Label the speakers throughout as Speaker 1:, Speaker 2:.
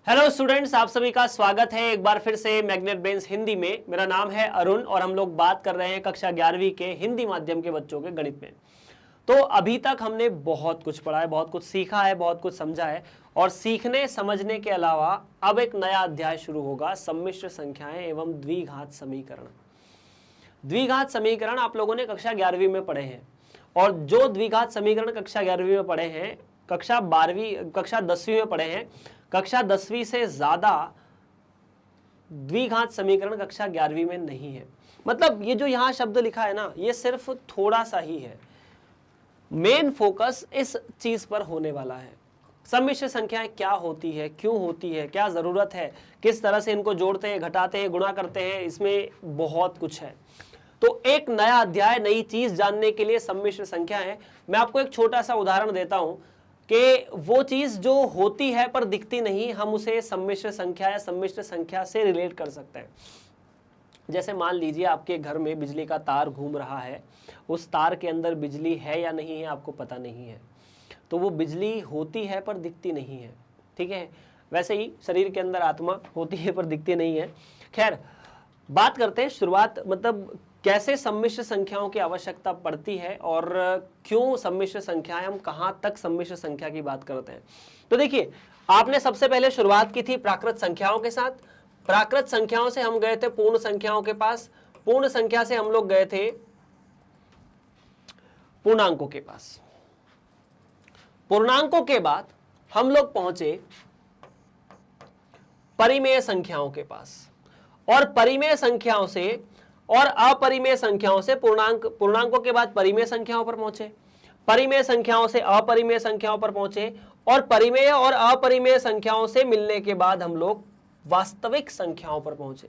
Speaker 1: Hello students, आप सभी का स्वागत है एक बार फिर से मैग्नेट ब्रेन्स हिंदी में। मेरा नाम है अरुण और हम लोग बात कर रहे हैं कक्षा 11वीं के हिंदी माध्यम के बच्चों के गणित में। तो अभी तक हमने बहुत कुछ पढ़ा है, बहुत कुछ सीखा है, बहुत कुछ समझा है और सीखने समझने के अलावा अब एक नया अध्याय शुरू होगा, सम्मिश्र संख्याएं एवं द्विघात समीकरण। द्विघात समीकरण आप लोगों ने कक्षा 11वीं में पढ़े हैं और जो द्विघात समीकरण कक्षा 11वीं में पढ़े हैं, कक्षा 10वीं में पढ़े हैं, कक्षा 10वीं से ज्यादा द्विघात समीकरण कक्षा 11वीं में नहीं है। मतलब ये जो यहां शब्द लिखा है ना, ये सिर्फ थोड़ा सा ही है। मेन फोकस इस चीज पर होने वाला है। सम्मिश्र संख्याएं क्या होती है, क्यों होती है, क्या जरूरत है, किस तरह से इनको जोड़ते हैं, घटाते हैं, गुणा करते हैं, इसमें बहुत कुछ है। तो एक नया अध्याय, नई चीज जानने के लिए सम्मिश्र संख्या है। मैं आपको एक छोटा सा उदाहरण देता हूं कि वो चीज जो होती है पर दिखती नहीं, हम उसे सम्मिश्र संख्या या सम्मिश्र संख्या से रिलेट कर सकते हैं। जैसे मान लीजिए आपके घर में बिजली का तार घूम रहा है, उस तार के अंदर बिजली है या नहीं है आपको पता नहीं है, तो वो बिजली होती है पर दिखती नहीं है। ठीक है, वैसे ही शरीर के अंदर आत्मा होती है पर दिखती नहीं है। खैर, बात करते हैं शुरुआत, मतलब कैसे सम्मिश्र संख्याओं की आवश्यकता पड़ती है और क्यों सम्मिश्र संख्याएं, हम कहां तक सम्मिश्र संख्या की बात करते हैं। तो देखिए, आपने सबसे पहले शुरुआत की थी प्राकृत संख्याओं के साथ। प्राकृत संख्याओं से हम गए थे पूर्ण संख्याओं के पास, पूर्ण संख्या से हम लोग गए थे पूर्णांकों के पास, पूर्णांकों के बाद हम लोग पहुंचे परिमेय संख्याओं के पास और परिमेय संख्याओं से और अपरिमेय संख्याओं से पूर्णांकों के बाद परिमेय संख्याओं पर पहुंचे, परिमेय संख्याओं से अपरिमेय संख्याओं पर पहुंचे और परिमेय और अपरिमेय संख्याओं से मिलने के बाद हम लोग वास्तविक संख्याओं पर पहुंचे,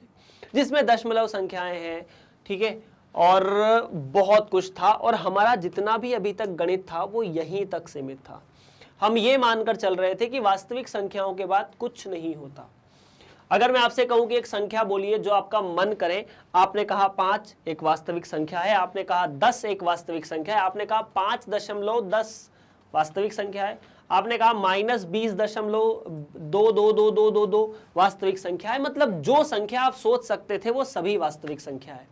Speaker 1: जिसमें दशमलव संख्याएं हैं। ठीक है, और बहुत कुछ था और हमारा जितना भी अभी तक गणित था वो यहीं तक सीमित था। हम ये मानकर चल रहे थे कि वास्तविक संख्याओं के बाद कुछ नहीं होता। अगर मैं आपसे कहूं कि एक संख्या बोलिए जो आपका मन करे, आपने कहा 5 एक वास्तविक संख्या है, आपने कहा 10 एक वास्तविक संख्या है, आपने कहा 5.10 वास्तविक संख्या है, आपने कहा -20.222222 वास्तविक संख्या है। मतलब जो संख्या आप सोच सकते थे वो सभी वास्तविक संख्या है।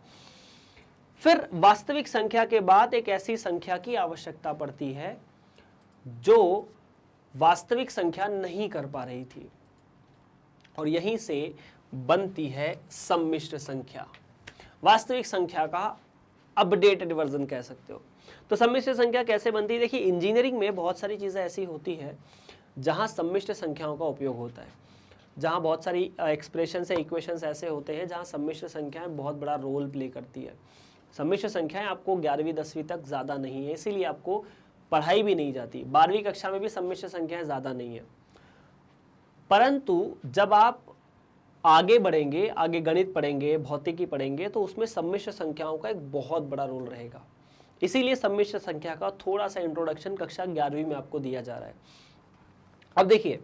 Speaker 1: फिर वास्तविक संख्या के बाद एक ऐसी संख्या की आवश्यकता पड़ती है जो वास्तविक संख्या नहीं कर पा रही थी और यहीं से बनती है सम्मिश्र संख्या, वास्तविक संख्या का अपडेटेड वर्जन कह सकते हो। तो सम्मिश्र संख्या कैसे बनती है? देखिए, इंजीनियरिंग में बहुत सारी चीज़ें ऐसी होती है जहां सम्मिश्र संख्याओं का उपयोग होता है, जहां बहुत सारी एक्सप्रेशंस या इक्वेशंस ऐसे होते हैं जहां सम्मिश्र संख्याएं बहुत बड़ा रोल प्ले करती है। सम्मिश्र संख्याएं आपको 11वीं 10वीं तक ज़्यादा नहीं है, इसीलिए आपको पढ़ाई भी नहीं जाती। 12वीं कक्षा में भी सम्मिश्र संख्याएं ज़्यादा नहीं है, परंतु जब आप आगे बढ़ेंगे, आगे गणित पढ़ेंगे, भौतिकी पढ़ेंगे, तो उसमें सम्मिश्र संख्याओं का एक बहुत बड़ा रोल रहेगा। इसीलिए सम्मिश्र संख्या का थोड़ा सा इंट्रोडक्शन कक्षा 11वीं में आपको दिया जा रहा है। अब देखिए,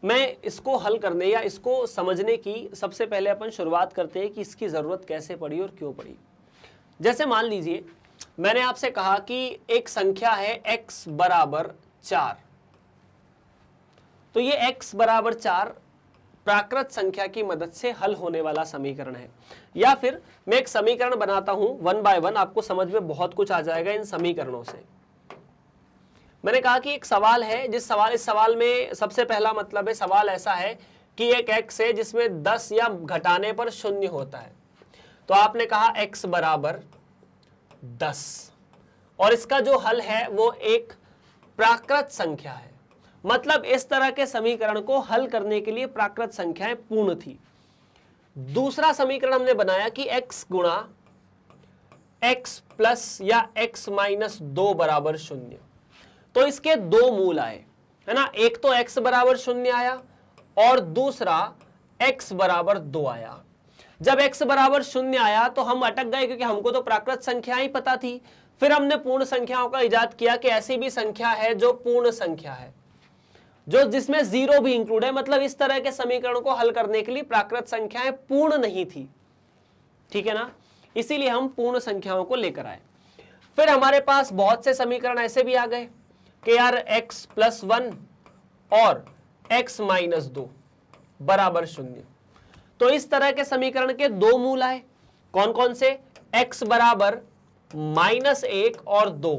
Speaker 1: मैं इसको हल करने या इसको समझने की सबसे पहले अपन शुरुआत करते हैं कि इसकी जरूरत कैसे पड़ी और क्यों पड़ी। जैसे मान लीजिए मैंने आपसे कहा कि एक संख्या है x बराबर 4, तो ये x बराबर 4 प्राकृत संख्या की मदद से हल होने वाला समीकरण है। या फिर मैं एक समीकरण बनाता हूं 1 बाय 1, आपको समझ में बहुत कुछ आ जाएगा इन समीकरणों से। मैंने कहा कि एक सवाल है, इस सवाल में सबसे पहला मतलब है, सवाल ऐसा है कि एक x है जिसमें 10 या घटाने पर 0 होता है, तो आपने कहा x बराबर 10 और इसका जो हल है वो एक प्राकृत संख्या है। मतलब इस तरह के समीकरण को हल करने के लिए प्राकृत संख्याएं पूर्ण थी। दूसरा समीकरण हमने बनाया कि x गुणा x प्लस या x माइनस 2 बराबर 0। तो इसके दो मूल आए, है ना। एक तो x बराबर 0 आया और दूसरा x बराबर 2 आया। जब x बराबर 0 आया तो हम अटक गए, क्योंकि हमको तो प्राकृत संख्या ही पता थी। फिर हमने पूर्ण संख्याओं का इजाद किया कि ऐसी भी संख्या है जो पूर्ण संख्या है, जो जिसमें 0 भी इंक्लूड है। मतलब इस तरह के समीकरण को हल करने के लिए प्राकृत संख्याएं पूर्ण नहीं थी, ठीक है ना। इसीलिए हम पूर्ण संख्याओं को लेकर आए। फिर हमारे पास बहुत से समीकरण ऐसे भी आ गए कि यार x प्लस 1 और x माइनस 2 बराबर 0। तो इस तरह के समीकरण के दो मूल आए, कौन कौन से? x बराबर -1 और 2।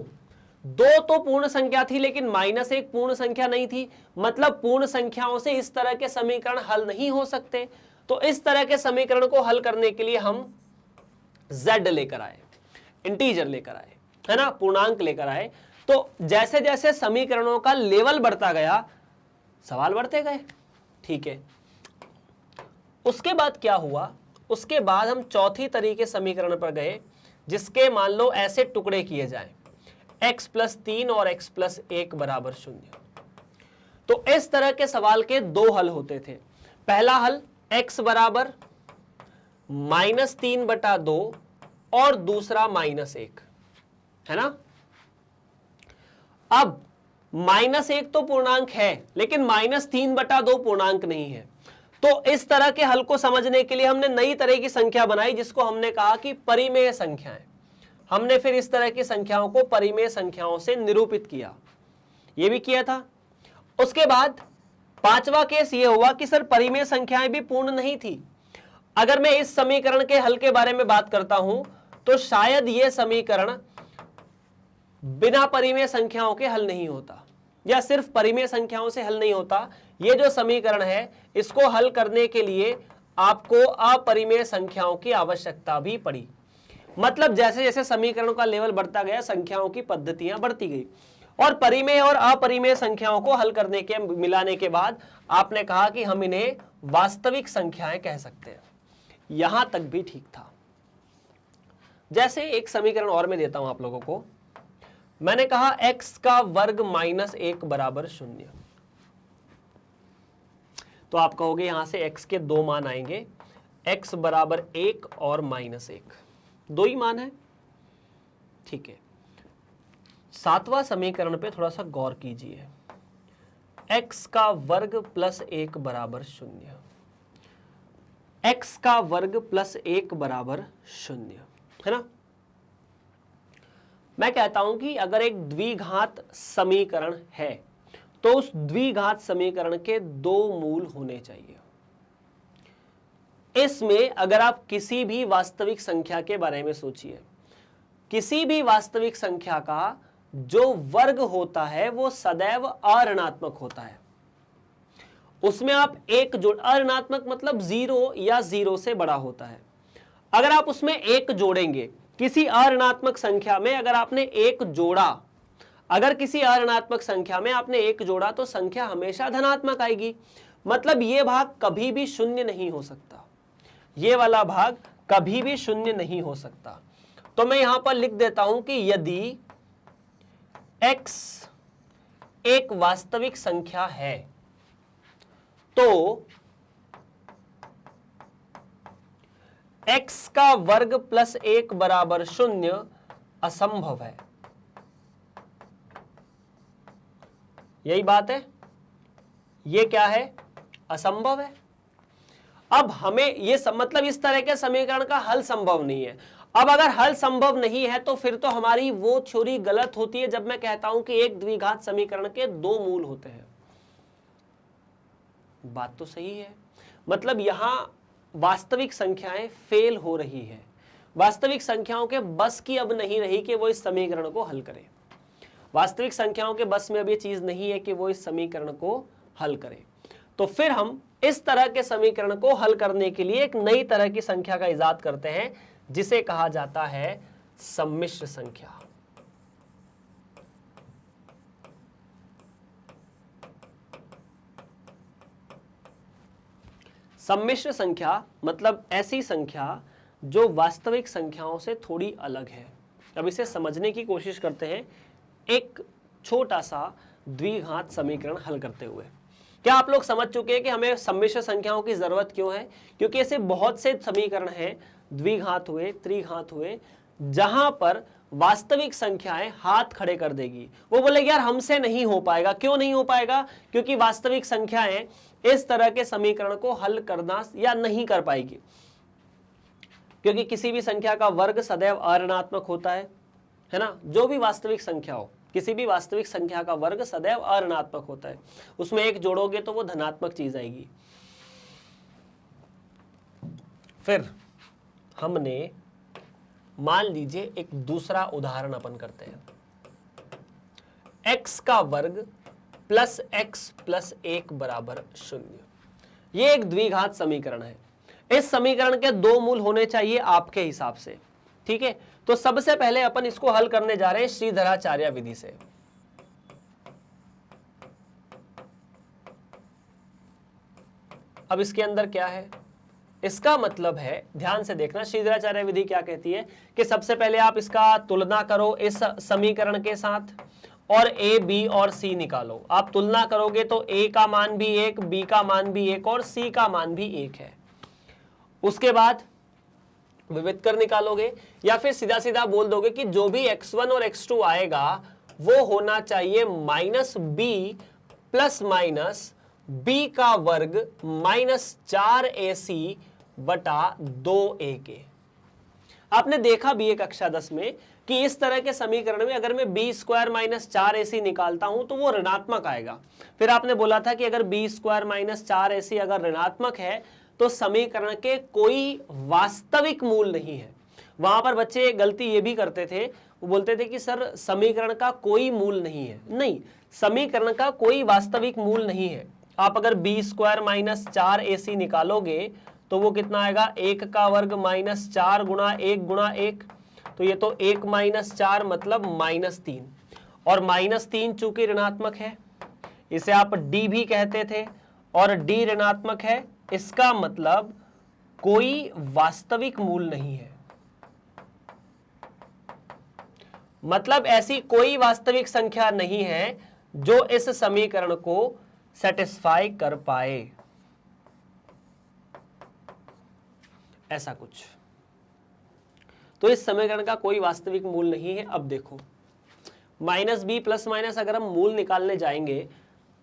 Speaker 1: तो पूर्ण संख्या थी, लेकिन -1 पूर्ण संख्या नहीं थी, मतलब पूर्ण संख्याओं से इस तरह के समीकरण हल नहीं हो सकते। तो इस तरह के समीकरण को हल करने के लिए हम z लेकर आए, इंटीजर लेकर आए, है ना, पूर्णांक लेकर आए। तो जैसे जैसे समीकरणों का लेवल बढ़ता गया, सवाल बढ़ते गए। ठीक है, उसके बाद क्या हुआ? उसके बाद हम चौथी तरीके समीकरण पर गए, जिसके मान लो ऐसे टुकड़े किए जाएं, x + 3 और x + 1 बराबर 0। तो इस तरह के सवाल के दो हल होते थे। पहला हल x बराबर -3/2 और दूसरा -1, है ना। अब -1 तो पूर्णांक है, लेकिन -3/2 पूर्णांक नहीं है। तो इस तरह के हल को समझने के लिए हमने नई तरह की संख्या बनाई, जिसको हमने कहा कि परिमेय संख्याएं। हमने फिर इस तरह की संख्याओं को परिमेय संख्याओं से निरूपित किया, यह भी किया था। उसके बाद पांचवा केस यह हुआ कि सर परिमेय संख्याएं भी पूर्ण नहीं थी। अगर मैं इस समीकरण के हल के बारे में बात करता हूं, तो शायद यह समीकरण बिना परिमेय संख्याओं के हल नहीं होता, या सिर्फ परिमेय संख्याओं से हल नहीं होता। यह जो समीकरण है, इसको हल करने के लिए आपको अपरिमेय संख्याओं की आवश्यकता भी पड़ी। मतलब जैसे जैसे समीकरणों का लेवल बढ़ता गया, संख्याओं की पद्धतियां बढ़ती गई, और परिमेय और अपरिमेय संख्याओं को हल करने के मिलाने के बाद आपने कहा कि हम इन्हें वास्तविक संख्याएं कह सकते हैं। यहां तक भी ठीक था। जैसे एक समीकरण और मैं देता हूं आप लोगों को। मैंने कहा x का वर्ग -1 बराबर 0। तो आप कहोगे यहां से x के दो मान आएंगे, x बराबर 1 और -1, दो ही मान है। ठीक है, सातवां समीकरण पे थोड़ा सा गौर कीजिए। x का वर्ग + 1 बराबर 0, x का वर्ग + 1 बराबर 0, है ना। मैं कहता हूं कि अगर एक द्विघात समीकरण है, तो उस द्विघात समीकरण के दो मूल होने चाहिए। इसमें अगर आप किसी भी वास्तविक संख्या के बारे में सोचिए, किसी भी वास्तविक संख्या का जो वर्ग होता है वो सदैव अऋणात्मक होता है। उसमें आप एक जोड़, अऋणात्मक मतलब 0 या 0 से बड़ा होता है। अगर आप उसमें एक जोड़ेंगे, किसी अऋणात्मक संख्या में अगर आपने एक जोड़ा, अगर किसी अऋणात्मक संख्या में आपने एक जोड़ा, तो संख्या हमेशा धनात्मक आएगी। मतलब ये भाग कभी भी शून्य नहीं हो सकता, ये वाला भाग कभी भी शून्य नहीं हो सकता। तो मैं यहां पर लिख देता हूं कि यदि x एक वास्तविक संख्या है, तो x का वर्ग + 1 बराबर 0 असंभव है। यही बात है, ये क्या है? असंभव है। अब हमें ये मतलब इस तरह के समीकरण का हल संभव नहीं है। अब अगर हल संभव नहीं है, तो फिर तो हमारी वो थ्योरी गलत होती है जब मैं कहता हूं कि एक द्विघात समीकरण के दो मूल होते हैं। बात तो सही है, मतलब यहां वास्तविक संख्याएं फेल हो रही है। वास्तविक संख्याओं के बस की अब नहीं रही कि वो इस समीकरण को हल करें। वास्तविक संख्याओं के बस में अब ये चीज नहीं है कि वो इस समीकरण को हल करें। तो फिर हम इस तरह के समीकरण को हल करने के लिए एक नई तरह की संख्या का इजाद करते हैं, जिसे कहा जाता है सम्मिश्र संख्या। सम्मिश्र संख्या मतलब ऐसी संख्या जो वास्तविक संख्याओं से थोड़ी अलग है। अब इसे समझने की कोशिश करते हैं एक छोटा सा द्विघात समीकरण हल करते हुए। क्या आप लोग समझ चुके हैं कि हमें सम्मिश्र संख्याओं की जरूरत क्यों है? क्योंकि ऐसे बहुत से समीकरण हैं, द्विघात हुए, त्रिघात हुए, जहां पर वास्तविक संख्याएं हाथ खड़े कर देगी। वो बोले यार हमसे नहीं हो पाएगा। क्यों नहीं हो पाएगा? क्योंकि वास्तविक संख्याएं इस तरह के समीकरण को हल करना या नहीं कर पाएगी, क्योंकि किसी भी संख्या का वर्ग सदैव अऋणात्मक होता है ना। जो भी वास्तविक संख्या हो, किसी भी वास्तविक संख्या का वर्ग सदैव अऋणात्मक होता है, उसमें एक जोड़ोगे तो वो धनात्मक चीज आएगी। फिर हमने मान लीजिए एक दूसरा उदाहरण अपन करते हैं, x का वर्ग प्लस x प्लस 1 बराबर 0। यह एक द्विघात समीकरण है। इस समीकरण के दो मूल होने चाहिए आपके हिसाब से, ठीक है। तो सबसे पहले अपन इसको हल करने जा रहे हैं श्रीधराचार्य विधि से। अब इसके अंदर क्या है, इसका मतलब है, ध्यान से देखना, श्रीधराचार्य विधि क्या कहती है कि सबसे पहले आप इसका तुलना करो इस समीकरण के साथ और a, b और c निकालो। आप तुलना करोगे तो a का मान भी 1, b का मान भी 1 और c का मान भी 1 है। उसके बाद विविध कर निकालोगे या फिर सीधा सीधा बोल दोगे कि जो भी x1 और x2 आएगा वो होना चाहिए minus b plus minus b का वर्ग माइनस 4ac बटा 2a। आपने देखा बीए कक्षा 10 में कि इस तरह के समीकरण में अगर मैं b स्क्वायर माइनस 4ac निकालता हूं तो वो ऋणात्मक आएगा। फिर आपने बोला था कि अगर b स्क्वायर माइनस 4ac अगर ऋणात्मक है तो समीकरण के कोई वास्तविक मूल नहीं है। वहां पर बच्चे गलती ये भी करते थे, वो बोलते थे कि सर समीकरण का कोई मूल नहीं है। नहीं, समीकरण का कोई वास्तविक मूल नहीं है। आप अगर b स्क्वायर माइनस 4ac निकालोगे तो वो कितना आएगा, 1 का वर्ग माइनस 4 गुणा 1 गुणा 1, तो ये तो 1 माइनस 4 मतलब माइनस 3, और माइनस 3 चूंकि ऋणात्मक है, इसे आप d भी कहते थे, और d ऋणात्मक है, इसका मतलब कोई वास्तविक मूल नहीं है। मतलब ऐसी कोई वास्तविक संख्या नहीं है जो इस समीकरण को सेटिस्फाई कर पाए, ऐसा कुछ। तो इस समीकरण का कोई वास्तविक मूल नहीं है। अब देखो, माइनस बी प्लस माइनस अगर हम मूल निकालने जाएंगे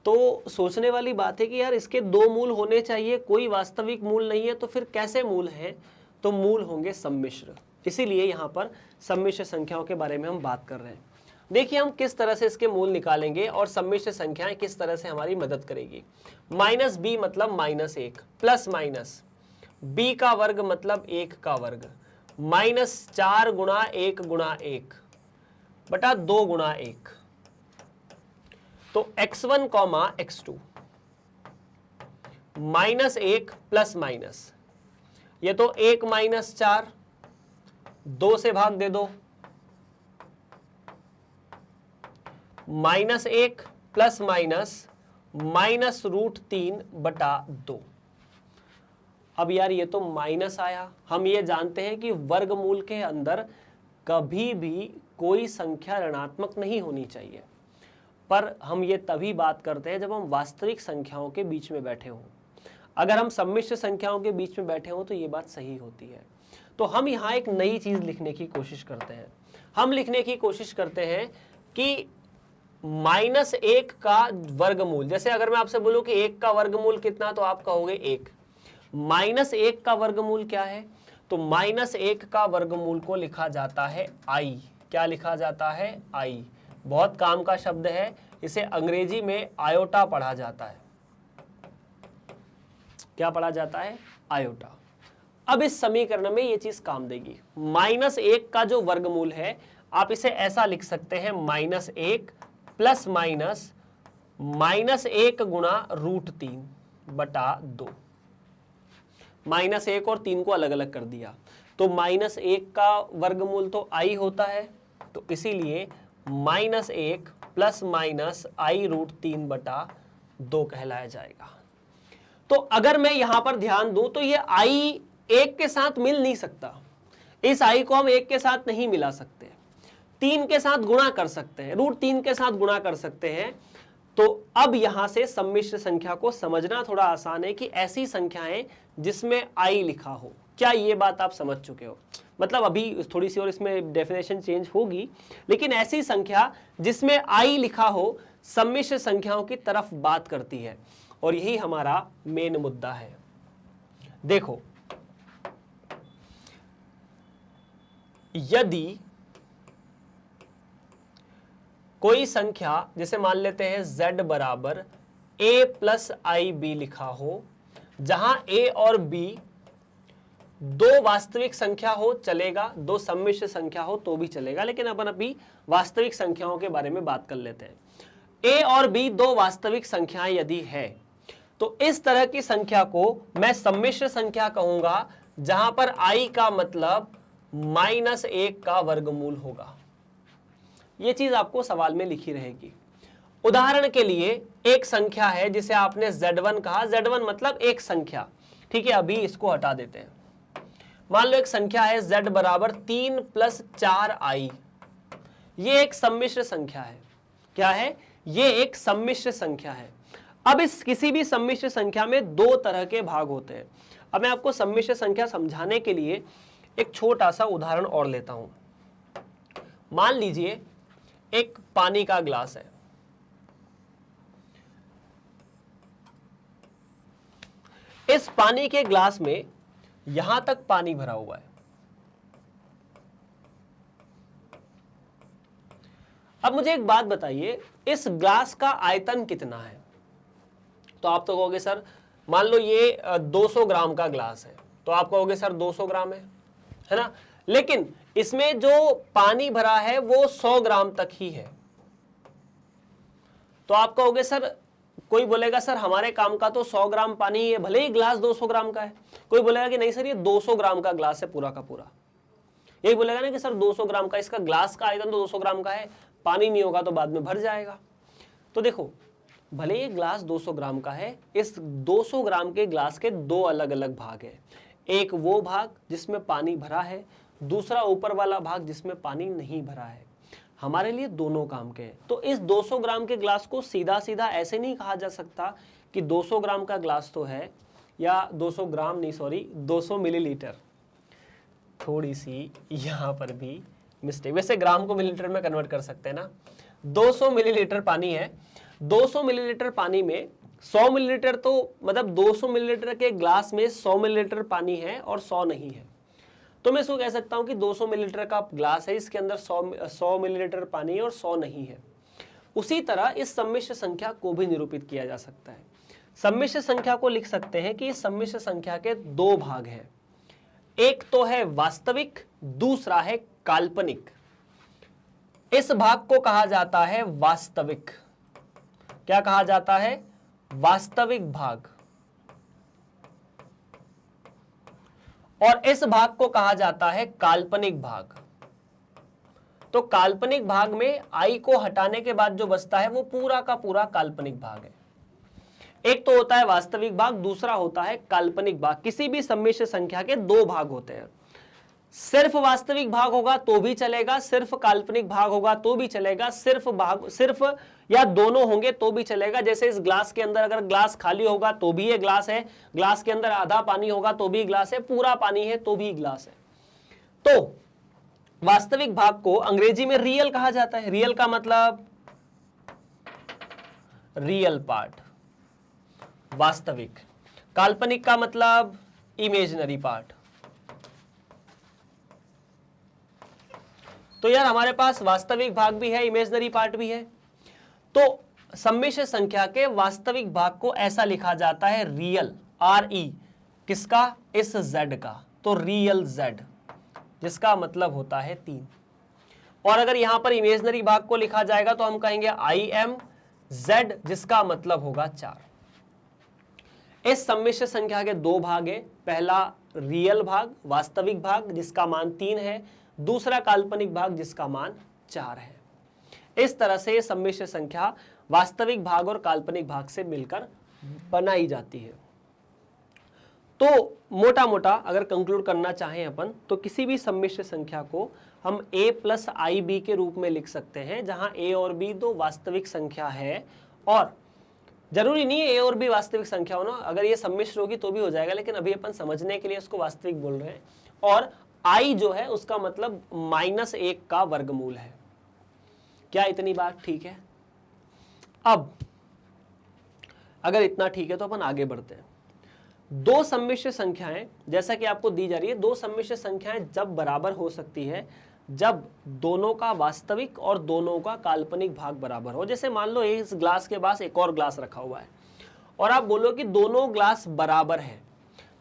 Speaker 1: तो सोचने वाली बात है कि यार इसके दो मूल होने चाहिए, कोई वास्तविक मूल नहीं है, तो फिर कैसे मूल है? तो मूल होंगे सम्मिश्र। इसीलिए यहां पर सम्मिश्र संख्याओं के बारे में हम बात कर रहे हैं। देखिए हम किस तरह से इसके मूल निकालेंगे और सम्मिश्र संख्याएं किस तरह से हमारी मदद करेगी। माइनस बी मतलब माइनस 1, प्लस माइनस b का वर्ग मतलब 1 का वर्ग, माइनस 4 गुणा 1 गुणा 1 बटा 2 गुणा 1, तो x1 comma x2, minus 1 plus minus, ये तो 1 माइनस 4, 2 से भाग दे दो, minus 1 plus minus minus root 3 बटा 2। अब यार ये तो माइनस आया। हम ये जानते हैं कि वर्गमूल के अंदर कभी भी कोई संख्या ऋणात्मक नहीं होनी चाहिए, पर हम ये तभी बात करते हैं जब हम वास्तविक संख्याओं के बीच में बैठे हों। अगर हम सम्मिश्र संख्याओं के बीच में बैठे हों तो ये बात सही होती है। तो हम यहाँ एक नई चीज लिखने की कोशिश करते हैं। हम लिखने की कोशिश करते हैं कि माइनस 1 का वर्गमूल, जैसे अगर मैं आपसे बोलूं कि 1 का वर्गमूल कितना, तो आप कहोगे 1। माइनस 1 का वर्गमूल क्या है? तो माइनस 1 का वर्गमूल को लिखा जाता है i। क्या लिखा जाता है? i। बहुत काम का शब्द है, इसे अंग्रेजी में आयोटा पढ़ा जाता है। क्या पढ़ा जाता है? आयोटा। अब इस समीकरण में ये चीज काम देगी। माइनस 1 का जो वर्गमूल है आप इसे ऐसा लिख सकते हैं, माइनस 1 प्लस माइनस माइनस 1 गुणा रूट 3 बटा 2। माइनस 1 और 3 को अलग अलग कर दिया, तो माइनस 1 का वर्गमूल तो i होता है, तो इसीलिए माइनस 1 प्लस माइनस आई रूट 3 बटा 2 कहलाया जाएगा। तो अगर मैं यहां पर ध्यान दूं तो ये i 1 के साथ मिल नहीं सकता, इस i को हम 1 के साथ नहीं मिला सकते, 3 के साथ गुणा कर सकते हैं, रूट 3 के साथ गुणा कर सकते हैं। तो अब यहां से सम्मिश्र संख्या को समझना थोड़ा आसान है कि ऐसी संख्याएं जिसमें i लिखा हो। क्या ये बात आप समझ चुके हो? मतलब अभी थोड़ी सी और इसमें डेफिनेशन चेंज होगी, लेकिन ऐसी संख्या जिसमें i लिखा हो सम्मिश्र संख्याओं की तरफ बात करती है, और यही हमारा मेन मुद्दा है। देखो, यदि कोई संख्या जैसे मान लेते हैं z बराबर a प्लस आई बी लिखा हो, जहां a और b दो वास्तविक संख्या हो चलेगा, दो सम्मिश्र संख्या हो तो भी चलेगा, लेकिन अपन अभी वास्तविक संख्याओं के बारे में बात कर लेते हैं। a और b दो वास्तविक संख्याएं यदि है तो इस तरह की संख्या को मैं सम्मिश्र संख्या कहूंगा, जहां पर i का मतलब -1 का वर्गमूल होगा। यह चीज आपको सवाल में लिखी रहेगी। उदाहरण के लिए एक संख्या है जिसे आपने z1 कहा, z1 मतलब एक संख्या, ठीक है। अभी इसको हटा देते हैं। मान लो एक संख्या है z बराबर 3 + 4i। ये एक सम्मिश्र संख्या है। क्या है? ये एक सम्मिश्र संख्या है। अब इस किसी भी सम्मिश्र संख्या में दो तरह के भाग होते हैं। अब मैं आपको सम्मिश्र संख्या समझाने के लिए एक छोटा सा उदाहरण और लेता हूं। मान लीजिए एक पानी का ग्लास है। इस पानी के ग्लास में यहां तक पानी भरा हुआ है। अब मुझे एक बात बताइए, इस ग्लास का आयतन कितना है? तो आप तो कहोगे सर, मान लो ये 200 ग्राम का ग्लास है, तो आप कहोगे सर 200 ग्राम है ना। लेकिन इसमें जो पानी भरा है वो 100 ग्राम तक ही है। तो आप कहोगे सर, कोई बोलेगा सर हमारे काम का तो 100 ग्राम पानी ही है, भले ही ग्लास 200 ग्राम का है। कोई बोलेगा कि नहीं सर ये 200 ग्राम का ग्लास है पूरा का पूरा। यही बोलेगा ना कि सर 200 ग्राम का, इसका ग्लास का आयतन तो 200 ग्राम का है, पानी नहीं होगा तो बाद में भर जाएगा। तो देखो, भले ये ग्लास 200 ग्राम का है, इस 200 ग्राम के ग्लास के दो अलग अलग भाग हैं। एक वो भाग जिसमें पानी भरा है, दूसरा ऊपर वाला भाग जिसमें पानी नहीं भरा है। हमारे लिए दोनों काम के हैं। तो इस 200 ग्राम के ग्लास को सीधा सीधा ऐसे नहीं कहा जा सकता कि 200 ग्राम का ग्लास तो है, या 200 ग्राम नहीं, सॉरी 200 मिलीलीटर। थोड़ी सी यहाँ पर भी मिस्टेक, वैसे ग्राम को मिलीलीटर में कन्वर्ट कर सकते हैं ना। 200 मिलीलीटर पानी है। 200 मिलीलीटर पानी में 100 मिलीलीटर, तो मतलब 200 मिलीलीटर के ग्लास में 100 मिलीलीटर पानी है और 100 नहीं है। तो मैं इसको कह सकता हूं कि 200 मिलीलीटर का ग्लास है, इसके अंदर 100 मिलीलीटर पानी है और 100 नहीं है। उसी तरह इस सम्मिश्र संख्या को भी निरूपित किया जा सकता है। सम्मिश्र संख्या को लिख सकते हैं कि इस सम्मिश्र संख्या के दो भाग हैं। एक तो है वास्तविक, दूसरा है काल्पनिक। इस भाग को कहा जाता है वास्तविक। क्या कहा जाता है? वास्तविक भाग। और इस भाग को कहा जाता है काल्पनिक भाग। तो काल्पनिक भाग में आई को हटाने के बाद जो बचता है वो पूरा का पूरा काल्पनिक भाग है। एक तो होता है वास्तविक भाग, दूसरा होता है काल्पनिक भाग। किसी भी सम्मिश्र संख्या के दो भाग होते हैं। सिर्फ वास्तविक भाग होगा तो भी चलेगा, सिर्फ काल्पनिक भाग होगा तो भी चलेगा, सिर्फ या दोनों होंगे तो भी चलेगा। जैसे इस ग्लास के अंदर अगर ग्लास खाली होगा तो भी ये ग्लास है, ग्लास के अंदर आधा पानी होगा तो भी ग्लास है, पूरा पानी है तो भी ग्लास है। तो वास्तविक भाग को अंग्रेजी में रियल कहा जाता है। रियल का मतलब रियल पार्ट, वास्तविक। काल्पनिक का मतलब इमेजिनरी पार्ट। तो यार हमारे पास वास्तविक भाग भी है, इमेजिनरी पार्ट भी है। तो सम्मिश्र संख्या के वास्तविक भाग को ऐसा लिखा जाता है रियल, RE, किसका? इस Z का। तो रियल Z, जिसका मतलब होता है 3। और अगर यहां पर इमेजिनरी भाग को लिखा जाएगा तो हम कहेंगे IM Z, जिसका मतलब होगा 4। इस सम्मिश्र संख्या के दो भाग हैं। पहला रियल भाग, वास्तविक भाग, जिसका मान 3 है। दूसरा काल्पनिक भाग, जिसका मान 4 है। इस तरह से सम्मिश्र संख्या वास्तविक भाग और काल्पनिक भाग से मिलकर बनाई जाती है। तो मोटा मोटा अगर कंक्लूड करना चाहें अपन, तो किसी भी सम्मिश्र संख्या को हम a + IB के रूप में लिख सकते हैं, जहां a और b दो वास्तविक संख्या है। और जरूरी नहीं है a और b वास्तविक संख्या हो ना, अगर ये सम्मिश्र होगी तो भी हो जाएगा, लेकिन अभी अपन समझने के लिए इसको वास्तविक बोल रहे हैं। और i जो है उसका मतलब -1 का वर्गमूल है। क्या इतनी बात ठीक है? अब अगर इतना ठीक है तो अपन आगे बढ़ते हैं। दो सम्मिश्र संख्याएं जैसा कि आपको दी जा रही है, दो सम्मिश्र संख्याएं जब बराबर हो सकती है जब दोनों का वास्तविक और दोनों का काल्पनिक भाग बराबर हो। जैसे मान लो इस ग्लास के पास एक और ग्लास रखा हुआ है और आप बोलो कि दोनों ग्लास बराबर हैं,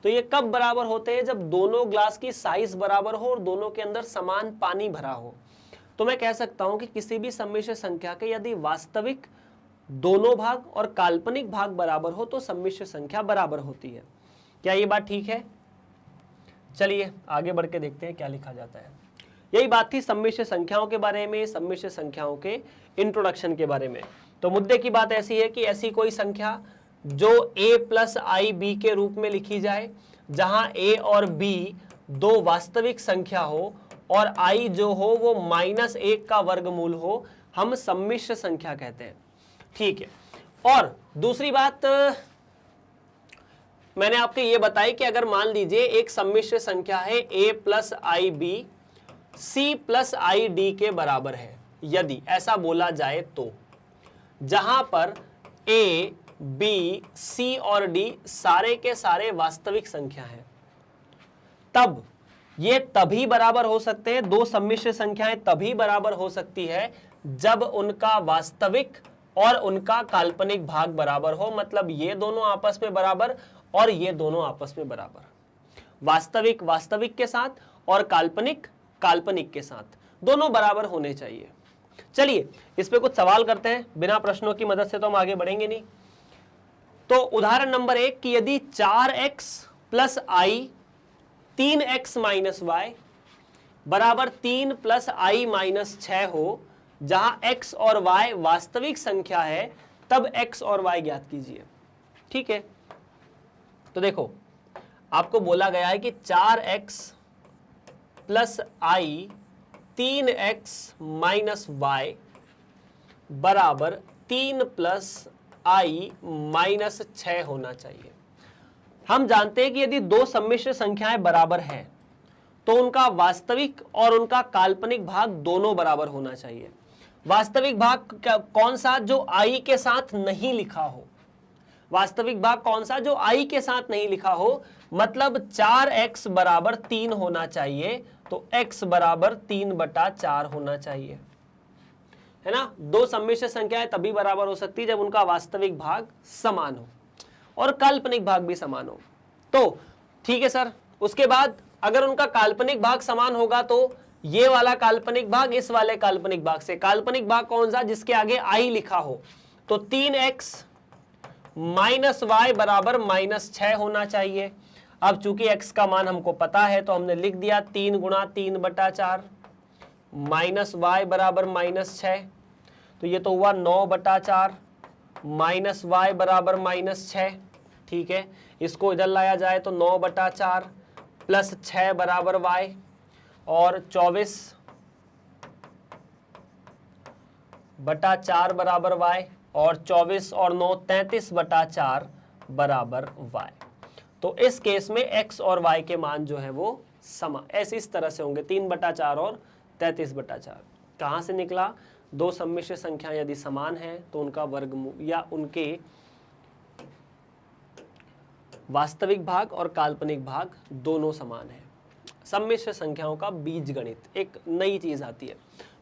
Speaker 1: तो ये कब बराबर होते हैं? जब दोनों ग्लास की साइज बराबर हो और दोनों के अंदर समान पानी भरा हो। तो मैं कह सकता हूं कि किसी भी सम्मिश्र संख्या के यदि वास्तविक दोनों भाग और काल्पनिक भाग बराबर हो तो सम्मिश्र संख्या बराबर होती है। क्या ये बात ठीक है? चलिए आगे बढ़ के देखते हैं क्या लिखा जाता है। यही बात थी सम्मिश्र संख्याओं के बारे में, सम्मिश्र संख्याओं के इंट्रोडक्शन के बारे में। तो मुद्दे की बात ऐसी है कि ऐसी कोई संख्या जो a प्लस आई बी के रूप में लिखी जाए, जहां a और b दो वास्तविक संख्या हो और i जो हो वो -1 का वर्गमूल हो, हम सम्मिश्र संख्या कहते हैं। ठीक है। और दूसरी बात मैंने आपको ये बताई कि अगर मान लीजिए एक सम्मिश्र संख्या है a plus i b c plus i d के बराबर है, यदि ऐसा बोला जाए तो, जहां पर a, b, c और d सारे के सारे वास्तविक संख्या हैं, तब ये तभी बराबर हो सकते हैं, दो सम्मिश्र संख्याएं तभी बराबर हो सकती है जब उनका वास्तविक और उनका काल्पनिक भाग बराबर हो। मतलब ये दोनों आपस में बराबर और ये दोनों आपस में बराबर, वास्तविक वास्तविक के साथ और काल्पनिक काल्पनिक के साथ, दोनों बराबर होने चाहिए। चलिए इस पे कुछ सवाल करते हैं, बिना प्रश्नों की मदद से तो हम आगे बढ़ेंगे नहीं। तो उदाहरण नंबर 1 कि यदि 4x प्लस आई 3x माइनस वाई बराबर 3 प्लस आई माइनस 6 हो, जहां x और y वास्तविक संख्या है, तब x और y ज्ञात कीजिए। ठीक है, तो देखो आपको बोला गया है कि 4x प्लस आई 3x माइनस वाई बराबर 3 प्लस आई माइनस 6 होना चाहिए। हम जानते हैं कि यदि दो सम्मिश्र संख्याएं बराबर हैं तो उनका वास्तविक और उनका काल्पनिक भाग दोनों बराबर होना चाहिए। वास्तविक भाग कौन सा? जो i के साथ नहीं लिखा हो। वास्तविक भाग कौन सा? जो i के साथ नहीं लिखा हो। मतलब 4x बराबर 3 होना चाहिए, तो x बराबर 3/4 होना चाहिए, है ना। दो सम्मिश्र संख्याएं तभी बराबर हो सकती है जब उनका वास्तविक भाग समान हो और काल्पनिक भाग भी समान हो। तो ठीक है सर, उसके बाद अगर उनका काल्पनिक भाग समान होगा तो ये वाला काल्पनिक भाग इस वाले काल्पनिक भाग से, काल्पनिक भाग कौन सा? जिसके आगे i लिखा हो। तो 3x माइनस वाई बराबर -6 होना चाहिए। अब चूंकि x का मान हमको पता है तो हमने लिख दिया 3 गुणा 3/4 माइनस वाई बराबर -6, तो ये तो हुआ 9/4 माइनस वाई बराबर -6। ठीक है, इसको इधर लाया जाए तो 9/4 प्लस 6 बराबर y और 24/4 बराबर y और 24 और 9 33/4 बराबर y। तो इस केस में x और y के मान जो है वो समान ऐसे इस तरह से होंगे, 3/4 और 33/4। कहाँ से निकला? दो सम्मिश्र संख्या यदि समान है तो उनका वर्गमूल या उनके वास्तविक भाग और काल्पनिक भाग दोनों समान है। सम्मिश्र संख्याओं का बीजगणित, एक नई चीज आती है।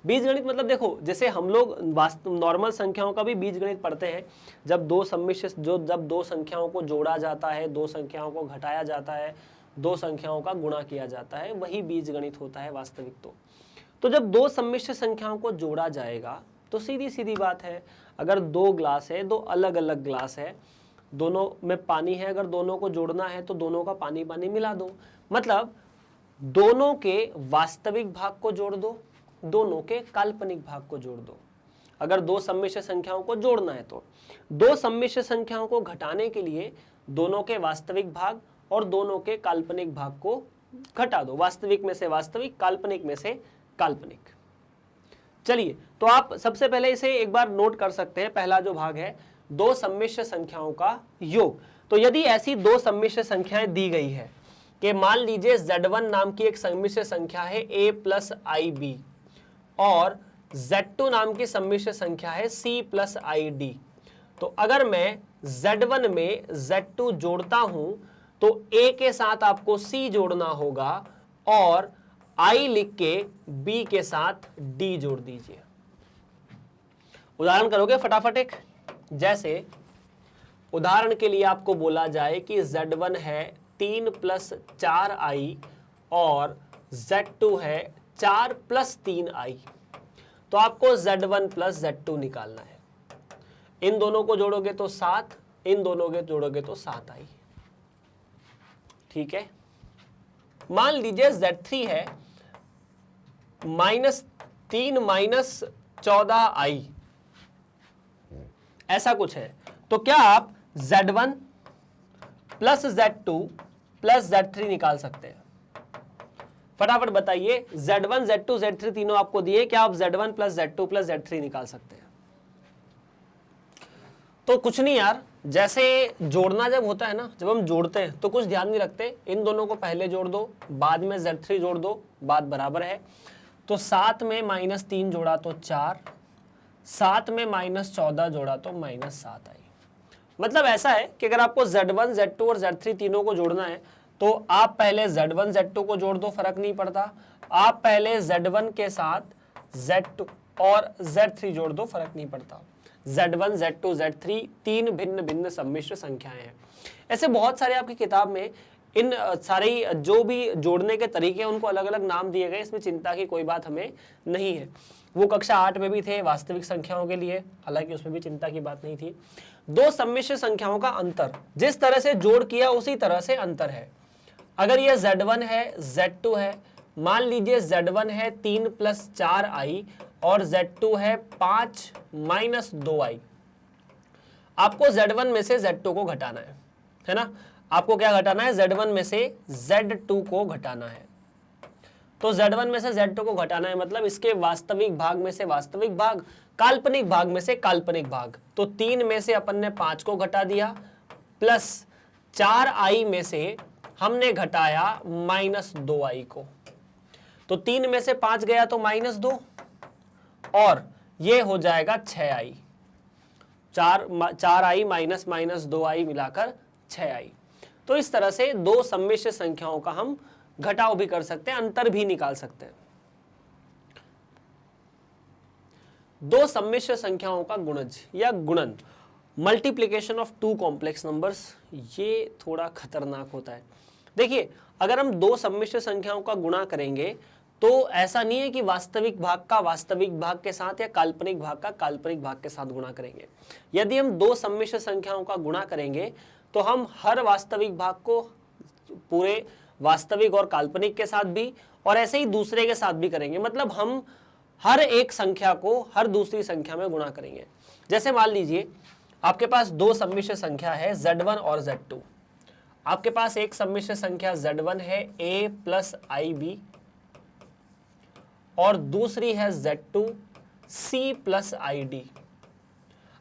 Speaker 1: बीजगणित मतलब देखो, जैसे हम लोग नॉर्मल संख्याओं का भी बीजगणित पढ़ते हैं, जब दो संख्याओं को जोड़ा जाता है, दो संख्याओं को घटाया जाता है, दो संख्याओं का गुणा किया जाता है, वही बीजगणित होता है वास्तविक। तो जब दो सम्मिश्र संख्याओं को जोड़ा जाएगा तो सीधी सीधी बात है, अगर दो ग्लास है, दो अलग अलग ग्लास है, दोनों में पानी है, अगर दोनों को जोड़ना है तो दोनों का पानी पानी मिला दो। मतलब दोनों के वास्तविक भाग को जोड़ दो, दोनों के काल्पनिक भाग को जोड़ दो। अगर दो सम्मिश्र संख्याओं को जोड़ना है तो दो सम्मिश्र संख्याओं को घटाने के लिए दोनों के वास्तविक भाग और दोनों के काल्पनिक भाग को घटा दो, वास्तविक में से वास्तविक, काल्पनिक में से काल्पनिक। चलिए, तो आप सबसे पहले इसे एक बार नोट कर सकते हैं। पहला जो भाग है दो सम्मिश्र संख्याओं का योग। तो यदि ऐसी दो सम्मिश्र संख्याएं दी गई है कि मान लीजिए Z1 नाम की एक सम्मिश्र संख्या है a प्लस आई बी और Z2 नाम की सम्मिश्र संख्या है c प्लस आई डी। तो अगर मैं Z1 में Z2 जोड़ता हूं तो a के साथ आपको c जोड़ना होगा और I लिख के B के साथ D जोड़ दीजिए। उदाहरण करोगे फटाफट एक, जैसे उदाहरण के लिए आपको बोला जाए कि Z1 है 3 + 4i और Z2 है 4 + 3i, तो आपको Z1 + Z2 निकालना है। इन दोनों को जोड़ोगे तो 7, इन दोनों के जोड़ोगे तो 7i। ठीक है, मान लीजिए Z3 है -3 - 14i, ऐसा कुछ है। तो क्या आप Z1 + Z2 + Z3 निकाल सकते हैं? फटाफट बताइए, Z1 Z2 Z3 तीनों आपको दिए, क्या आप Z1 + Z2 + Z3 निकाल सकते हैं? तो कुछ नहीं यार, जैसे जोड़ना जब होता है ना, जब हम जोड़ते हैं तो कुछ ध्यान नहीं रखते, इन दोनों को पहले जोड़ दो, बाद में Z3 जोड़ दो, बात बराबर है। तो 7 में -3 जोड़ा तो 4, 7 में -14 जोड़ा तो -7 आई। मतलब ऐसा है कि अगर आपको Z1 Z2 और Z3 तीनों को जोड़ना है तो आप पहले Z1 Z2 को जोड़ दो, फर्क नहीं पड़ता। आप पहले Z1 के साथ Z2 और Z3 जोड़ दो, फर्क नहीं पड़ता। Z1 Z2 Z3 तीन भिन्न भिन्न सम्मिश्र संख्याएं हैं। ऐसे बहुत सारे आपकी किताब में इन सारी जो भी जोड़ने के तरीके हैं उनको अलग अलग नाम दिए गए, इसमें चिंता की कोई बात हमें नहीं है। वो कक्षा 8 में भी थे वास्तविक संख्याओं के लिए, हालांकि उसमें भी चिंता की बात नहीं थी। दो सम्मिश्र संख्याओं का अंतर, जिस तरह से जोड़ किया उसी तरह से अंतर है। अगर ये Z1 है Z2 है, मान लीजिए Z1 है 3 + 4i और Z2 है 5 - 2i। आपको Z1 में से Z2 को घटाना है ना? आपको क्या घटाना है? Z1 में से Z2 को घटाना है। तो Z1 में से Z2 को घटाना है मतलब इसके वास्तविक भाग में से वास्तविक भाग, काल्पनिक भाग में से काल्पनिक भाग। तो 3 में से अपन ने 5 को घटा दिया, प्लस 4i में से हमने घटाया -2i को। तो 3 में से 5 गया तो -2 और ये हो जाएगा 6i। 4i - 2i मिलाकर 6i। तो इस तरह से दो सम्मिश्र संख्याओं का हम घटाव भी कर सकते हैं, अंतर भी निकाल सकते हैं। दो सम्मिश्र संख्याओं का गुणज या गुणन, multiplication of two complex numbers, ये थोड़ा खतरनाक होता है। देखिए, अगर हम दो सम्मिश्र संख्याओं का गुणा करेंगे तो ऐसा नहीं है कि वास्तविक भाग का वास्तविक भाग के साथ या काल्पनिक भाग का काल्पनिक भाग के साथ गुणा करेंगे। यदि हम दो सम्मिश्र संख्याओं का गुणा करेंगे तो हम हर वास्तविक भाग को पूरे वास्तविक और काल्पनिक के साथ भी और ऐसे ही दूसरे के साथ भी करेंगे। मतलब हम हर एक संख्या को हर दूसरी संख्या में गुणा करेंगे। जैसे मान लीजिए आपके पास दो सम्मिश्र संख्या है Z1 और Z2। आपके पास एक सम्मिश्र संख्या Z1 है a + ib और दूसरी है Z2 c + id।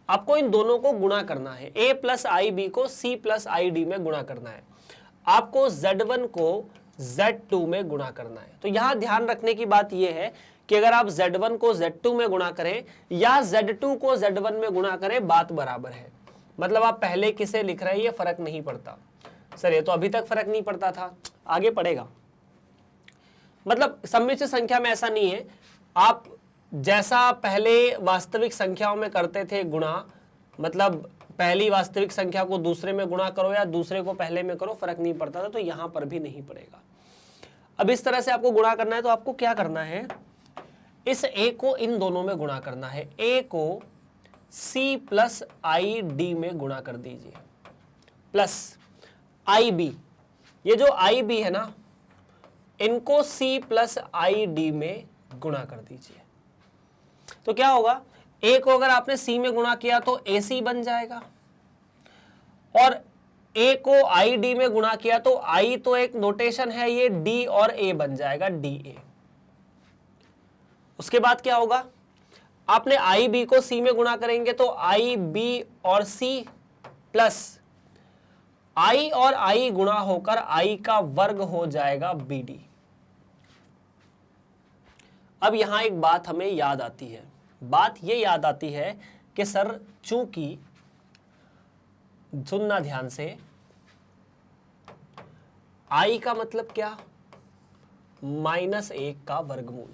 Speaker 1: आपको इन दोनों को गुणा करना है, a + ib को c + id में गुणा करना है। आपको Z1 को Z2 में गुणा करना है। तो यहां ध्यान रखने की बात यह है कि अगर आप Z1 को Z2 में गुणा करें या Z2 को Z1 में गुणा करें, बात बराबर है। मतलब आप पहले किसे लिख रहे हैं ये फर्क नहीं पड़ता। सर ये तो अभी तक फर्क नहीं पड़ता था, आगे पड़ेगा। मतलब सम्मिश्र संख्या में ऐसा नहीं है, आप जैसा पहले वास्तविक संख्याओं में करते थे गुणा, मतलब पहली वास्तविक संख्या को दूसरे में गुणा करो या दूसरे को पहले में करो, फर्क नहीं पड़ता था, तो यहां पर भी नहीं पड़ेगा। अब इस तरह से आपको गुणा करना है तो आपको क्या करना है, इस a को इन दोनों में गुणा करना है। a को c + id में गुणा कर दीजिए, प्लस ib, ये जो ib है ना, इनको c + id में गुणा कर दीजिए। तो क्या होगा, a को अगर आपने c में गुणा किया तो ac बन जाएगा और a को id में गुणा किया तो i तो एक नोटेशन है, ये d और a बन जाएगा da। उसके बाद क्या होगा, आपने ib को c में गुणा करेंगे तो ib और c प्लस i और i गुणा होकर i का वर्ग हो जाएगा bd। अब यहां एक बात हमें याद आती है, बात यह याद आती है कि सर चूंकि, सुनना ध्यान से, i का मतलब क्या, -1 का वर्गमूल।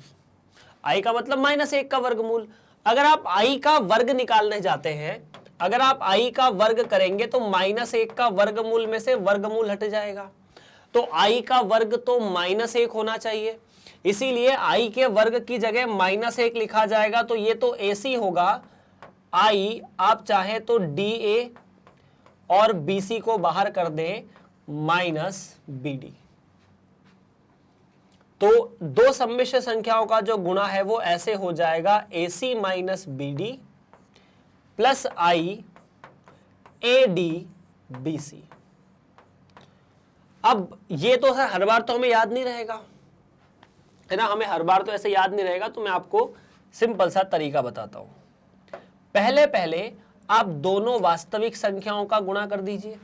Speaker 1: i का मतलब -1 का वर्गमूल। अगर आप i का वर्ग निकालने जाते हैं, अगर आप i का वर्ग करेंगे तो -1 का वर्गमूल में से वर्गमूल हट जाएगा, तो i का वर्ग तो -1 होना चाहिए, इसीलिए i के वर्ग की जगह -1 लिखा जाएगा। तो ये तो AC होगा, i आप चाहे तो DA और BC को बाहर कर दें -BD। तो दो सम्मिश्र संख्याओं का जो गुणा है वो ऐसे हो जाएगा AC minus BD plus I AD BC। अब ये तो सर हर बार तो हमें याद नहीं रहेगा, है ना, हमें हर बार तो ऐसे याद नहीं रहेगा। तो मैं आपको सिंपल सा तरीका बताता हूं। पहले पहले आप दोनों वास्तविक संख्याओं का गुणा कर दीजिए,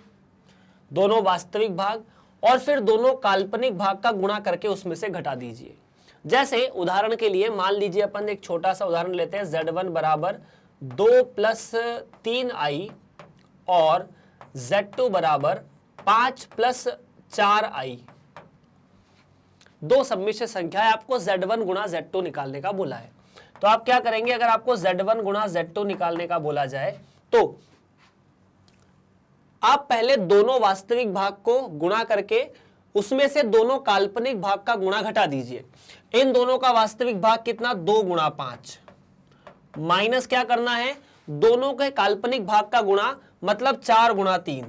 Speaker 1: दोनों वास्तविक भाग, और फिर दोनों काल्पनिक भाग का गुणा करके उसमें से घटा दीजिए। जैसे उदाहरण के लिए मान लीजिए अपन एक छोटा सा उदाहरण लेते हैं, Z1 बराबर 2 प्लस 3i और Z2 बराबर 5 प्लस 4i। दो सम्मिश्र संख्या है, आपको Z1 गुणा Z2 निकालने का बोला है। तो आप क्या करेंगे, अगर आपको Z1 गुणा Z2 निकालने का बोला जाए तो आप पहले दोनों वास्तविक भाग को गुणा करके उसमें से दोनों काल्पनिक भाग का गुणा घटा दीजिए। इन दोनों का वास्तविक भाग कितना, 2 गुणा 5, माइनस क्या करना है, दोनों के काल्पनिक भाग का गुणा, मतलब 4 गुणा 3,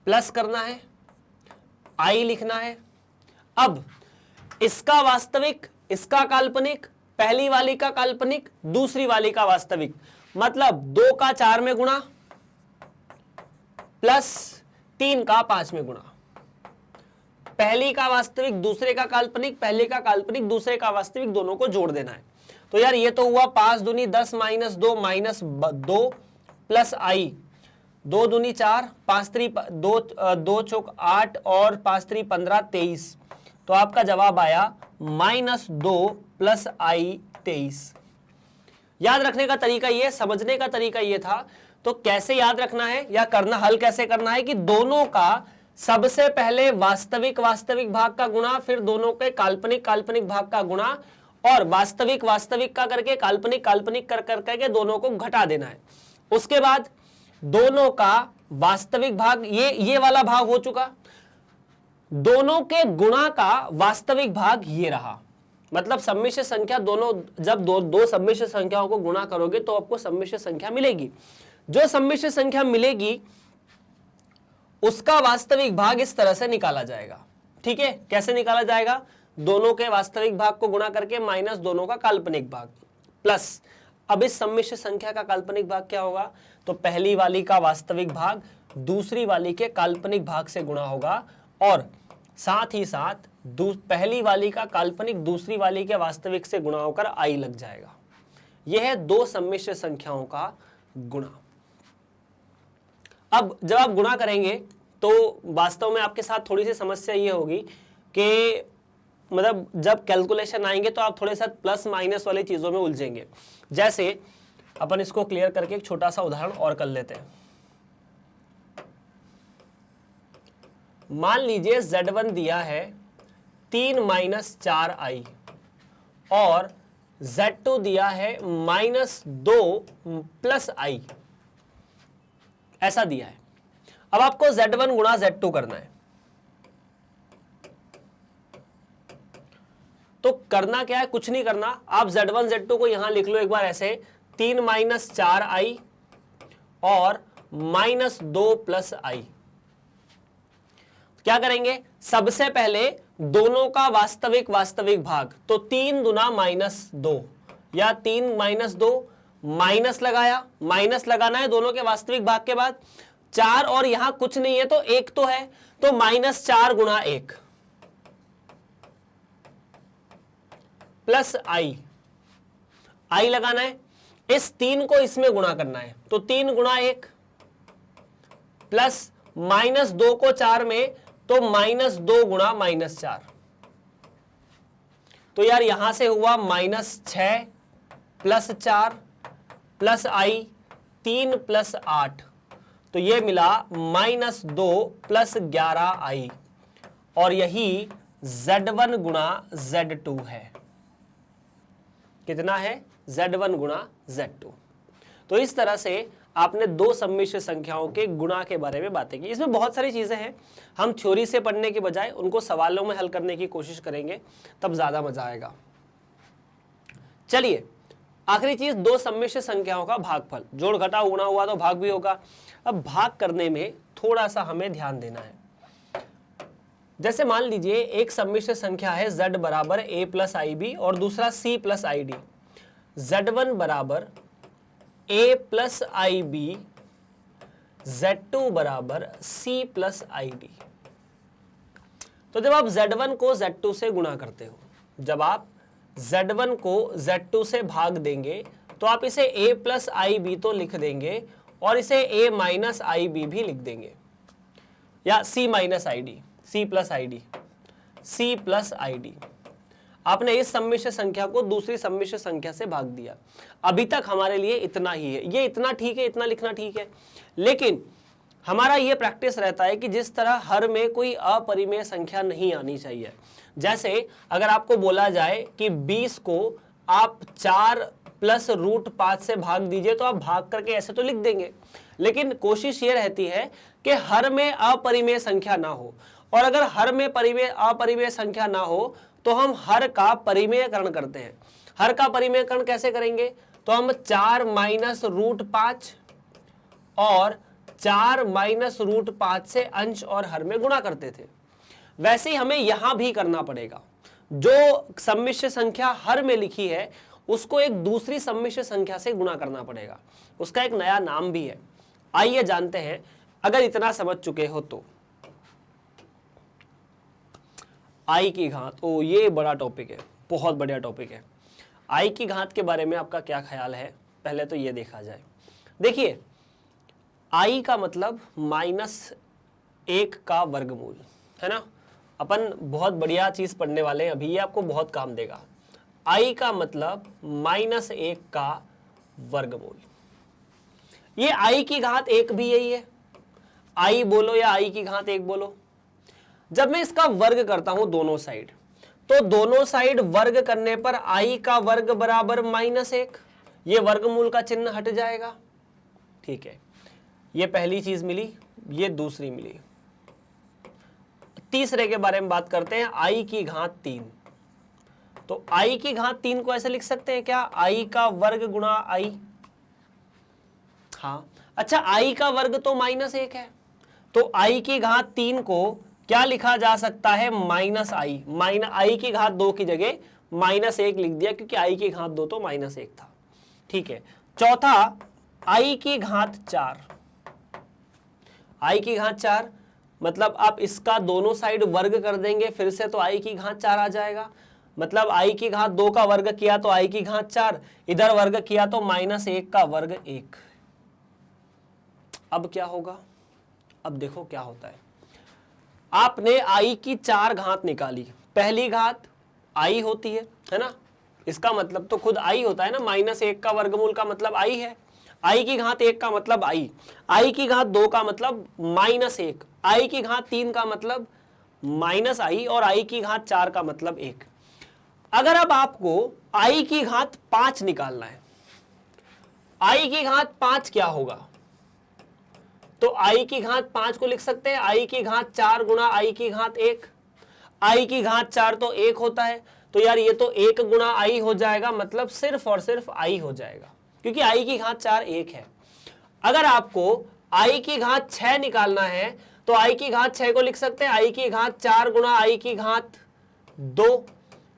Speaker 1: प्लस करना है, आई लिखना है। अब इसका वास्तविक, इसका काल्पनिक, पहली वाली का काल्पनिक, दूसरी वाली का वास्तविक, मतलब 2 का 4 में गुणा प्लस 3 का 5 में गुणा। पहली का वास्तविक, दूसरे का काल्पनिक, पहले का काल्पनिक, दूसरे का वास्तविक, दोनों को जोड़ देना है। तो यार ये तो हुआ 5 दूनी 10 माइनस 2 माइनस 2 प्लस आई, 2 दूनी 4, 5 3 2 चौक 8 और 5 3 15 23। तो आपका जवाब आया -2 प्लस आई 23। याद रखने का तरीका ये, समझने का तरीका ये था। तो कैसे याद रखना है या करना, हल कैसे करना है कि दोनों का सबसे पहले वास्तविक भाग का गुणा, फिर दोनों के काल्पनिक भाग का गुणा, और वास्तविक का करके काल्पनिक कर करके दोनों को घटा देना है। उसके बाद दोनों का वास्तविक भाग, ये वाला भाग हो चुका, दोनों के गुणा का वास्तविक भाग ये रहा। मतलब सम्मिश्र संख्या दोनों, जब दो सम्मिश्र संख्याओं को गुणा करोगे तो आपको सम्मिश्र संख्या मिलेगी। जो सम्मिश्र संख्या मिलेगी उसका वास्तविक भाग इस तरह से निकाला जाएगा। ठीक है, कैसे निकाला जाएगा, दोनों के वास्तविक भाग को गुणा करके माइनस दोनों का काल्पनिक भाग प्लस, अब इस सम्मिश्र संख्या का काल्पनिक भाग क्या होगा, तो पहली वाली का वास्तविक भाग दूसरी वाली के काल्पनिक भाग से गुणा होगा, और साथ ही साथ पहली वाली का काल्पनिक दूसरी वाली के वास्तविक से गुणा होकर आई लग जाएगा। यह है दो सम्मिश्र संख्याओं का गुणा। अब जब आप गुणा करेंगे तो वास्तव में आपके साथ थोड़ी सी समस्या ये होगी कि मतलब जब कैलकुलेशन आएंगे तो आप थोड़े सा प्लस माइनस वाली चीजों में उलझेंगे। जैसे अपन इसको क्लियर करके एक छोटा सा उदाहरण और कर लेते हैं। मान लीजिए Z1 दिया है 3 माइनस 4i और Z2 दिया है -2 प्लस i, ऐसा दिया है। अब आपको Z1 गुणा Z2 करना है। तो करना क्या है, कुछ नहीं करना, आप Z1 Z2 को यहां लिख लो एक बार ऐसे, 3 माइनस 4i और -2 प्लस i। क्या करेंगे, सबसे पहले दोनों का वास्तविक भाग, तो 3 दुना -2 या 3 -2, माइनस लगाया, माइनस लगाना है दोनों के वास्तविक भाग के बाद, 4 और यहां कुछ नहीं है तो 1 तो है, तो -4 गुणा 1 प्लस आई लगाना है, इस 3 को इसमें गुणा करना है, तो 3 गुणा 1 प्लस -2 को 4 में, तो -2 गुणा -4। तो यार यहां से हुआ -6 प्लस 4 प्लस आई 3 प्लस 8, तो ये मिला -2 प्लस 11 आई। और यही Z1 गुणा Z2 है। कितना है? Z1 गुणा Z2। तो इस तरह से आपने दो सम्मिश्र संख्याओं के गुणा के बारे में बातें की। इसमें बहुत सारी चीजें हैं, हम थ्योरी से पढ़ने के बजाय उनको सवालों में हल करने की कोशिश करेंगे, तब ज्यादा मजा आएगा। चलिए आखिरी चीज, दो सम्मिश्र संख्याओं का भागफल, जोड़ घटा गुणा हुआ तो भाग भी होगा। अब भाग करने में थोड़ा सा हमें ध्यान देना है। जैसे मान लीजिए एक सम्मिश्र संख्या है z बराबर a प्लस आई बी और दूसरा c plus i D. Z1 बराबर a plus i B, Z2 बराबर c प्लस आई डी। तो जब आप Z1 को Z2 से गुणा करते हो, जब आप Z1 को Z2 से भाग देंगे तो आप इसे a प्लस आई बी तो लिख देंगे और इसे a माइनस आई बी भी लिख देंगे, या c minus I D, c plus i D, c plus i D. आपने इस सम्मिश्र संख्या को दूसरी सम्मिश्र संख्या से भाग दिया। अभी तक हमारे लिए इतना ही है, ये इतना ठीक है, इतना लिखना ठीक है। लेकिन हमारा ये प्रैक्टिस रहता है कि जिस तरह हर में कोई अपरिमेय संख्या नहीं आनी चाहिए। जैसे अगर आपको बोला जाए कि 20 को आप 4 प्लस रूट 5 से भाग दीजिए, तो आप भाग करके ऐसे तो लिख देंगे, लेकिन कोशिश ये रहती है कि हर में अपरिमेय संख्या ना हो। और अगर हर में अपरिमेय संख्या ना हो तो हम हर का परिमेयकरण करते हैं। हर का परिमेयकरण कैसे करेंगे? तो हम 4 माइनस रूट 5 और 4 माइनस रूट 5 से अंश और हर में गुणा करते थे। वैसे ही हमें यहां भी करना पड़ेगा। जो सम्मिश्र संख्या हर में लिखी है उसको एक दूसरी सम्मिश्र संख्या से गुणा करना पड़ेगा। उसका एक नया नाम भी है, आइए जानते हैं, अगर इतना समझ चुके हो तो। आई की घात, ओ ये बड़ा टॉपिक है, बहुत बढ़िया टॉपिक है। आई की घात के बारे में आपका क्या ख्याल है, पहले तो ये देखा जाए। देखिए आई का मतलब -1 का वर्गमूल है ना। अपन बहुत बढ़िया चीज पढ़ने वाले हैं अभी, ये आपको बहुत काम देगा। आई का मतलब -1 का वर्गमूल। ये आई की घात 1 भी यही है, आई बोलो या आई की घात 1 बोलो। जब मैं इसका वर्ग करता हूं दोनों साइड, तो दोनों साइड वर्ग करने पर आई का वर्ग बराबर -1, ये वर्गमूल का चिन्ह हट जाएगा। ठीक है, ये पहली चीज मिली, ये दूसरी मिली। तीसरे के बारे में बात करते हैं, आई की घात 3। तो आई की घात 3 को ऐसे लिख सकते हैं क्या? आई का वर्ग गुणा आई। हाँ, अच्छा आई का वर्ग तो -1 है, तो आई की घात 3 को क्या लिखा जा सकता है? माइनस आई। आई की घात 2 की जगह -1 लिख दिया, क्योंकि आई की घात 2 तो -1 था। ठीक है, चौथा आई की घात 4। आई की घात 4 मतलब आप इसका दोनों साइड वर्ग कर देंगे फिर से, तो आई की घात 4 आ जाएगा। मतलब आई की घात 2 का वर्ग किया तो आई की घात 4, इधर वर्ग किया तो -1 का वर्ग 1। अब क्या होगा? अब देखो क्या होता है। आपने आई की 4 घात निकाली, पहली घात आई होती है ना, इसका मतलब तो खुद आई होता है ना, -1 का वर्गमूल का मतलब आई है। आई की घात 1 का मतलब आई की घात 2 का मतलब -1, आई की घात 3 का मतलब -आई और आई की घात 4 का मतलब 1। अगर अब आपको आई की घात 5 निकालना है, आई की घात 5 क्या होगा? तो आई की घात 5 को लिख सकते हैं आई की घात 4 गुणा आई की घात 1। आई की घात 4 तो 1 होता है, तो यार ये तो 1 गुणा आई हो जाएगा, मतलब सिर्फ और सिर्फ आई हो जाएगा, क्योंकि आई की घात 4 1 है। अगर आपको आई की घात 6 निकालना है, तो आई की घात 6 को लिख सकते हैं आई की घात 4 गुणा आई की घात 2।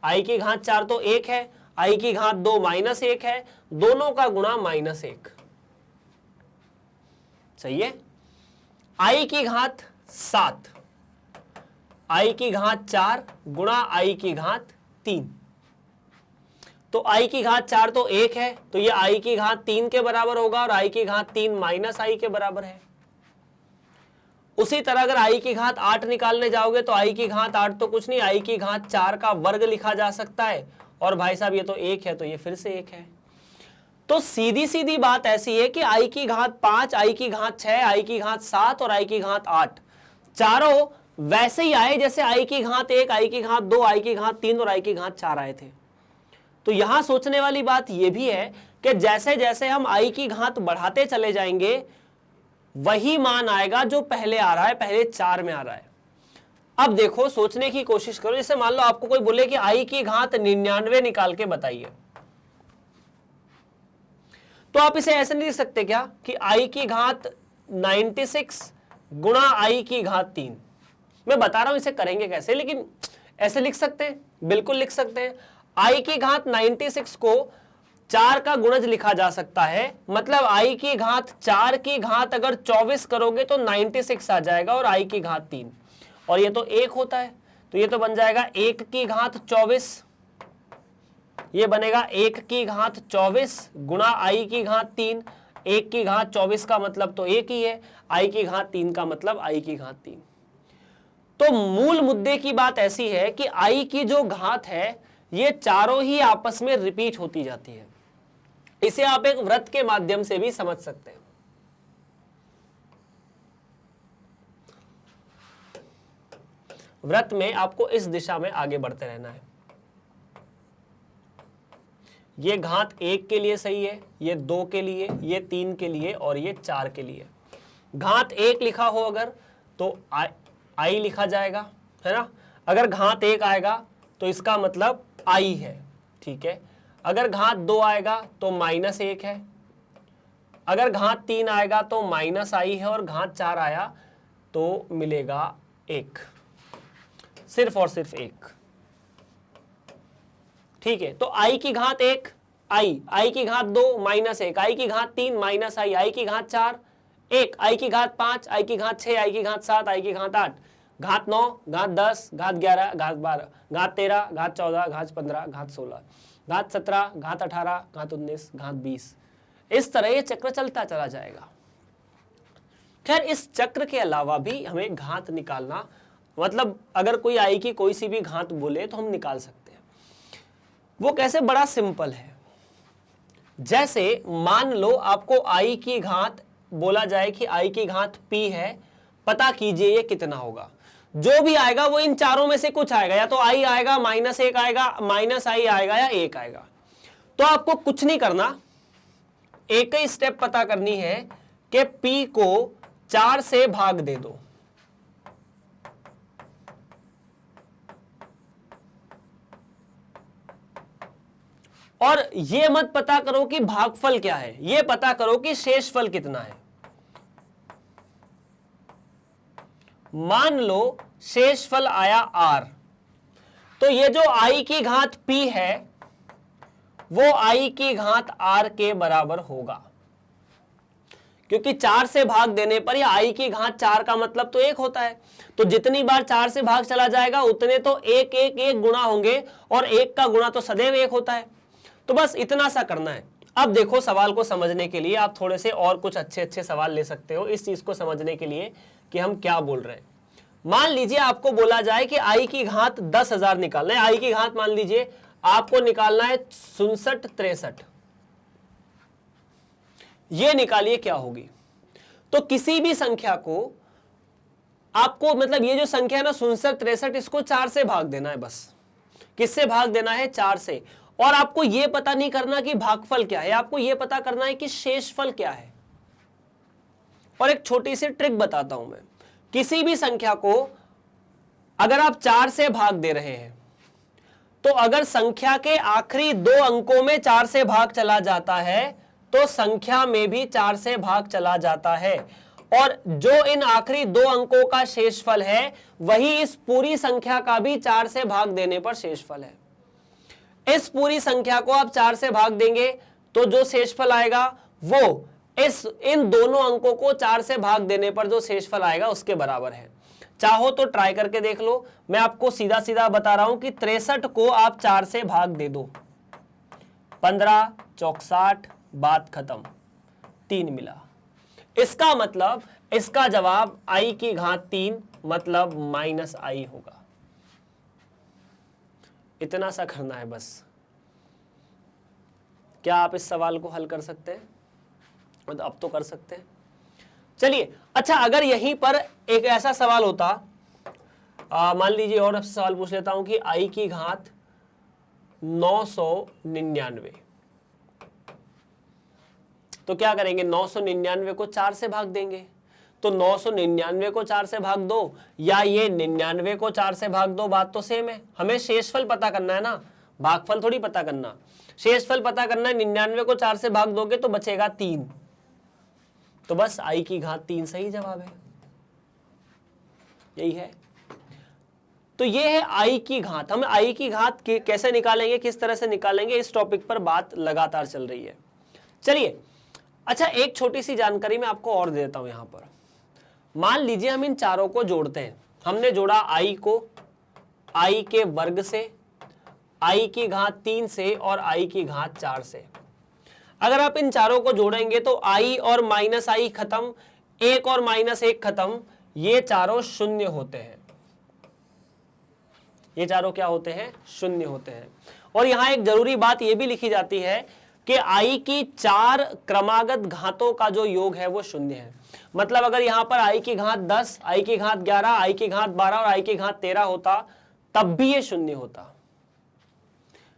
Speaker 1: आई की घात 4 तो 1 है, आई की घात 2 -1 है, दोनों का गुणा -1। सही है। आई की घात 7, आई की घात 4 गुणा आई की घात 3। तो आई की घात 4 तो 1 है, तो ये आई की घात 3 के बराबर होगा, और आई की घात 3 माइनस आई के बराबर है। उसी तरह अगर आई की घात 8 निकालने जाओगे, तो आई की घात 8 तो कुछ नहीं, आई की घात 4 का वर्ग लिखा जा सकता है, और भाई साहब ये तो 1 है, तो ये फिर से 1 है। तो सीधी सीधी बात ऐसी है कि आई की घात 5, आई की घात 6, आई की घात 7 और आई की घात 8 चारों वैसे ही आए जैसे आई की घात 1, आई की घात 2, आई की घात 3 और आई की घात 4 आए थे। तो यहां सोचने वाली बात यह भी है कि जैसे जैसे हम आई की घात बढ़ाते चले जाएंगे वही मान आएगा जो पहले आ रहा है, पहले 4 में आ रहा है। अब देखो, सोचने की कोशिश करो, जैसे मान लो आपको कोई बोले कि आई की घात 99 निकाल के बताइए, तो आप इसे ऐसे नहीं लिख सकते क्या कि आई की घात 96 गुणा आई की घात 3। मैं बता रहा हूं इसे करेंगे कैसे, लेकिन ऐसे लिख सकते हैं, बिल्कुल लिख सकते हैं। आई की घात 96 को 4 का गुणज लिखा जा सकता है, मतलब आई की घात 4 की घात अगर 24 करोगे तो 96 आ जाएगा और आई की घात 3, और ये तो 1 होता है, तो ये तो बन जाएगा 1 की घात 24, ये बनेगा 1 की घात 24 गुणा आई की घात 3। 1 की घात 24 का मतलब तो 1 ही है, आई की घात 3 का मतलब आई की घात 3। तो मूल मुद्दे की बात ऐसी है कि आई की जो घात है ये चारों ही आपस में रिपीट होती जाती है। इसे आप एक वृत्त के माध्यम से भी समझ सकते हैं। वृत्त में आपको इस दिशा में आगे बढ़ते रहना है। ये घात 1 के लिए सही है, ये 2 के लिए, ये 3 के लिए और ये 4 के लिए। घात 1 लिखा हो अगर तो आई लिखा जाएगा, है ना। अगर घात 1 आएगा तो इसका मतलब आई है, ठीक है। अगर घात 2 आएगा तो -1 है, अगर घात 3 आएगा तो -i है, और घात 4 आया तो मिलेगा 1, सिर्फ और सिर्फ 1, ठीक है। तो आई की घात 1 आई की घात 2 -1, आई की घात 3 -i, आई की घात 4 1, आई की घात 5, आई की घात 6, आई की घात 7, आई की घात 8, घात 9, घात 10, घात 11, घात 12, घात 13, घात 14, घात 15, घात 16, घात 17, घात 18, घात 19, घात 20। इस तरह ये चक्र चलता चला जाएगा। खैर, इस चक्र के अलावा भी हमें घात निकालना, मतलब अगर कोई आई की कोई सी भी घात बोले तो हम निकाल सकते हैं। वो कैसे? बड़ा सिंपल है। जैसे मान लो आपको आई की घात बोला जाए कि आई की घात p है, पता कीजिए ये कितना होगा। जो भी आएगा वो इन चारों में से कुछ आएगा, या तो i आएगा, -1 आएगा, -i आएगा या 1 आएगा। तो आपको कुछ नहीं करना, एक ही स्टेप पता करनी है कि p को 4 से भाग दे दो। और ये मत पता करो कि भागफल क्या है, ये पता करो कि शेषफल कितना है। मान लो शेषफल आया r, तो ये जो i की घात p है वो i की घात r के बराबर होगा, क्योंकि 4 से भाग देने पर या i की घात 4 का मतलब तो 1 होता है, तो जितनी बार 4 से भाग चला जाएगा उतने तो 1 1 1 गुणा होंगे, और 1 का गुणा तो सदैव 1 होता है। तो बस इतना सा करना है। अब देखो, सवाल को समझने के लिए आप थोड़े से और कुछ अच्छे अच्छे सवाल ले सकते हो इस चीज को समझने के लिए कि हम क्या बोल रहे हैं। मान लीजिए आपको बोला जाए कि आई की घात 10,000 निकालना है। आई की घात मान लीजिए आपको निकालना है 67 63, ये निकालिए क्या होगी। तो किसी भी संख्या को आपको, मतलब ये जो संख्या है ना 67 63, इसको 4 से भाग देना है। बस किससे भाग देना है? 4 से। और आपको यह पता नहीं करना कि भागफल क्या है, आपको यह पता करना है कि शेषफल क्या है। और एक छोटी सी ट्रिक बताता हूं मैं। किसी भी संख्या को अगर आप 4 से भाग दे रहे हैं, तो अगर संख्या के आखिरी 2 अंकों में 4 से भाग चला जाता है तो संख्या में भी 4 से भाग चला जाता है, और जो इन आखिरी 2 अंकों का शेषफल है वही इस पूरी संख्या का भी 4 से भाग देने पर शेषफल है। इस पूरी संख्या को आप 4 से भाग देंगे तो जो शेषफल आएगा वो इन दोनों अंकों को 4 से भाग देने पर जो शेषफल आएगा उसके बराबर है। चाहो तो ट्राई करके देख लो। मैं आपको सीधा सीधा बता रहा हूं कि 63 को आप 4 से भाग दे दो, 15 चौक 60, बात खत्म, 3 मिला। इसका मतलब इसका जवाब i की घात 3 मतलब -i होगा। इतना सा करना है बस। क्या आप इस सवाल को हल कर सकते हैं? मतलब अब तो कर सकते हैं। चलिए, अच्छा, अगर यहीं पर एक ऐसा सवाल होता मान लीजिए और आपसे सवाल पूछ लेता हूं कि आई की घात 999, तो क्या करेंगे, 999 को 4 से भाग देंगे। तो 999 को 4 से भाग दो या ये 99 को 4 से भाग दो, बात तो सेम है। हमें शेषफल पता करना है ना, भागफल थोड़ी पता करना। शेषफल पता करना है, 99 को 4 से भाग दोगे तो बचेगा 3। तो बस आई की घात 3 सही जवाब है, यही है। तो ये है आई की घात। हम आई की घात कैसे निकालेंगे, किस तरह से निकालेंगे, इस टॉपिक पर बात लगातार चल रही है। चलिए, अच्छा एक छोटी सी जानकारी मैं आपको और दे देता हूं यहां पर। मान लीजिए हम इन चारों को जोड़ते हैं। हमने जोड़ा आई को आई के वर्ग से, आई की घात 3 से और आई की घात 4 से। अगर आप इन चारों को जोड़ेंगे तो आई और माइनस आई खत्म, 1 और माइनस 1 खत्म, ये चारों शून्य होते हैं। ये चारों क्या होते हैं, शून्य होते हैं। और यहां एक जरूरी बात यह भी लिखी जाती है कि आई की 4 क्रमागत घातों का जो योग है वो शून्य है। मतलब अगर यहां पर आई की घात 10, आई की घात 11, आई की घात 12 और आई की घात 13 होता, तब भी ये शून्य होता।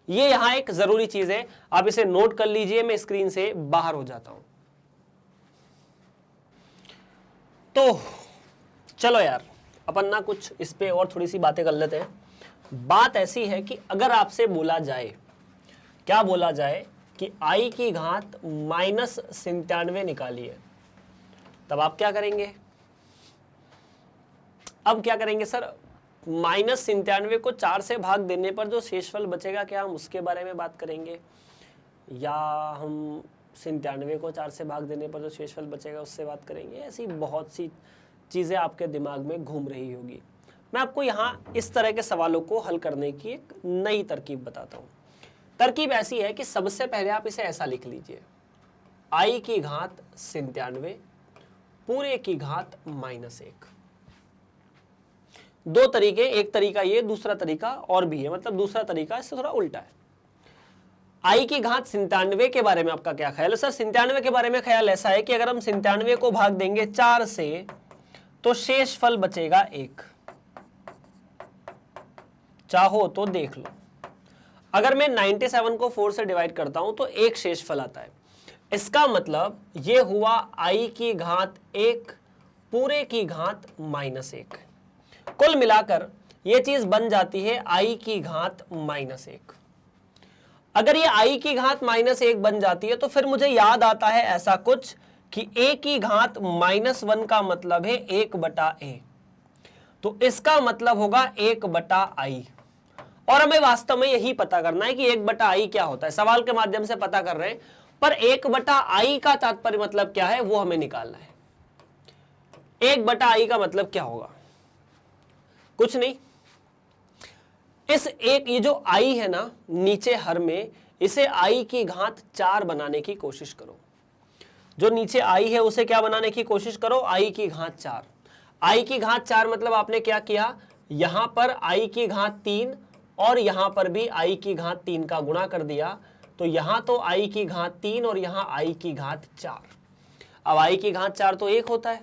Speaker 1: ये यहां एक जरूरी चीज है, आप इसे नोट कर लीजिए। मैं स्क्रीन से बाहर हो जाता हूं। तो चलो यार, अपन ना कुछ इस पे और थोड़ी सी बातें कर लेते हैं। बात ऐसी है कि अगर आपसे बोला जाए, क्या बोला जाए कि आई की घात -97 निकालिए, तब आप क्या करेंगे? अब क्या करेंगे सर, -97 को 4 से भाग देने पर जो शेषफल बचेगा, क्या हम उसके बारे में बात करेंगे, या हम 97 को 4 से भाग देने पर जो शेषफल बचेगा उससे बात करेंगे? ऐसी बहुत सी चीज़ें आपके दिमाग में घूम रही होगी। मैं आपको यहाँ इस तरह के सवालों को हल करने की एक नई तरकीब बताता हूँ। तरकीब ऐसी है कि सबसे पहले आप इसे ऐसा लिख लीजिए, आई की घात 97 पूरे की घात -1। दो तरीके, एक तरीका ये, दूसरा तरीका और भी है, मतलब दूसरा तरीका इससे थोड़ा उल्टा है। आई की घात 97 के बारे में आपका क्या ख्याल है? सर 97 के बारे में ख्याल ऐसा है कि अगर हम 97 को भाग देंगे 4 से तो शेषफल बचेगा 1। चाहो तो देख लो, अगर मैं 97 को 4 से डिवाइड करता हूं तो 1 शेषफल आता है। इसका मतलब ये हुआ आई की घात 1 पूरे की घात -1। कुल मिलाकर ये चीज बन जाती है आई की घात -1। अगर ये आई की घात -1 बन जाती है तो फिर मुझे याद आता है ऐसा कुछ कि a की घात -1 का मतलब है 1/a, तो इसका मतलब होगा 1/i। और हमें वास्तव में यही पता करना है कि 1/i क्या होता है। सवाल के माध्यम से पता कर रहे हैं, पर 1/i का तात्पर्य मतलब क्या है वो हमें निकालना है। 1/i का मतलब क्या होगा? कुछ नहीं, ये जो i है ना नीचे हर में, इसे i की घात 4 बनाने की कोशिश करो। जो नीचे i है उसे क्या बनाने की कोशिश करो, i की घात 4। i की घात 4 मतलब आपने क्या किया, यहां पर i की घात 3 और यहां पर भी i की घात 3 का गुणा कर दिया, तो यहां तो i की घात 3 और यहां i की घात 4। अब i की घात 4 तो 1 होता है,